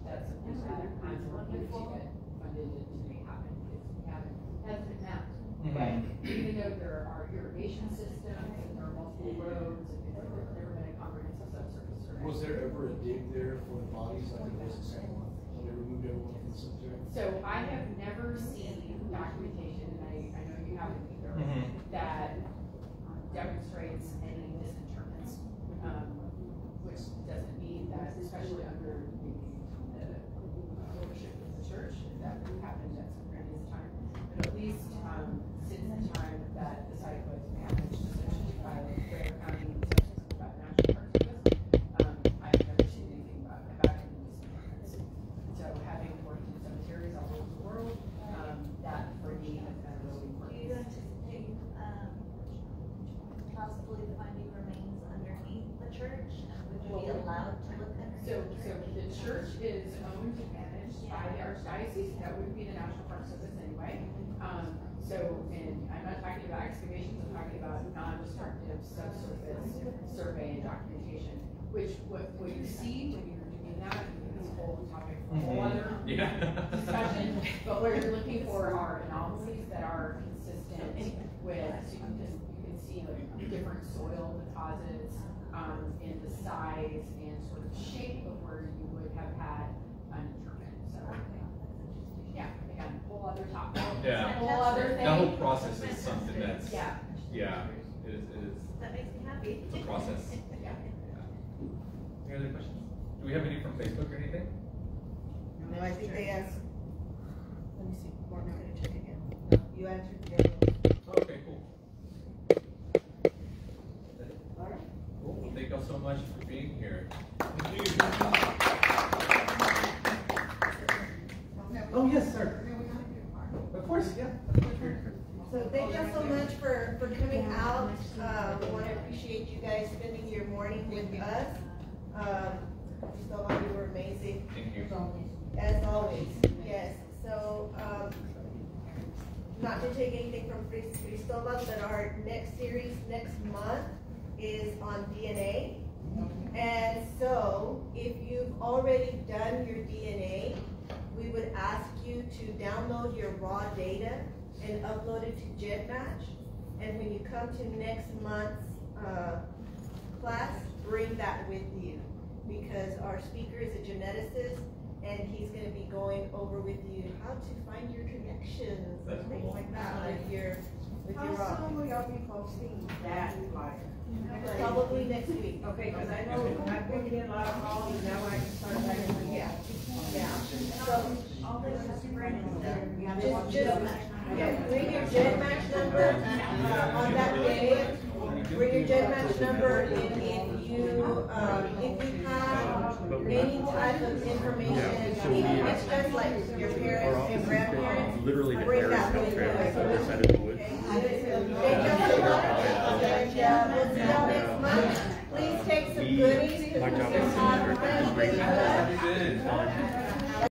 that's something that I'm working to get funded to make happen, because we hasn't been mapped. But even though there are irrigation systems and there are multiple roads, and there's never been a comprehensive subsurface survey. Was there ever a dig there for the bodies like there was in San Juan? When they removed everyone from the cemetery? So I have never seen documentation, and I know you haven't either, that demonstrates any disinterments, which doesn't mean that, especially under the ownership of the church, that would happen at some previous time. But at least since the time that the site was managed essentially by the Bexar County and subsequently by the National Park Service, I've never seen anything about any disinterments. So having worked in cemeteries all over the world, that for me has been really important. Do you anticipate possibly finding remains underneath the church? Would you be allowed to look underneath? So the church is owned and managed by the Archdiocese. That would be the National Park Service anyway. And I'm not talking about excavations, I'm talking about non-destructive subsurface survey and documentation, which what you see when you're doing that, this whole topic for a whole other discussion, but what you're looking for are anomalies that are consistent with, so you can see like different soil deposits in the size and sort of shape of where you would have had undetermined. So yeah, again, whole other topic. Yeah. Whole other thing. That whole process is something that's, yeah, it is. That makes me happy. It's a process. yeah. Any other questions? Do we have any from Facebook or anything? No, I think they asked, let me see, Mark's gonna check again. No, you answered the Oh, okay, cool. All right. Cool. Well, thank y'all so much for being here. Oh, yes, sir. Of course, yeah. So thank you so much for coming out. We want to appreciate you guys spending your morning with us. Cristobal, you were amazing. Thank you. As always, yes. So, not to take anything from Cristobal, but our next series next month is on DNA. And so, if you've already done your DNA, we would ask you to download your raw data and upload it to GEDmatch. And when you come to next month's class, bring that with you, because our speaker is a geneticist, and he's going to be going over with you how to find your connections and things like that with your raw. How soon will y'all be posting that flyer? Probably next week. Okay, because I know I've been getting a lot of calls, and now I can start back. Yeah. So, All this is brand just bring your GEDmatch number on that day. bring your dead match number, and if you have any type of information, it's just like your parents and grandparents, literally the bring nearest that house with trailer on the other you. side of the woods. Thank you so much, and we'll see y'all next month. Please take some goodies, because My we job still is have to plenty bring of that.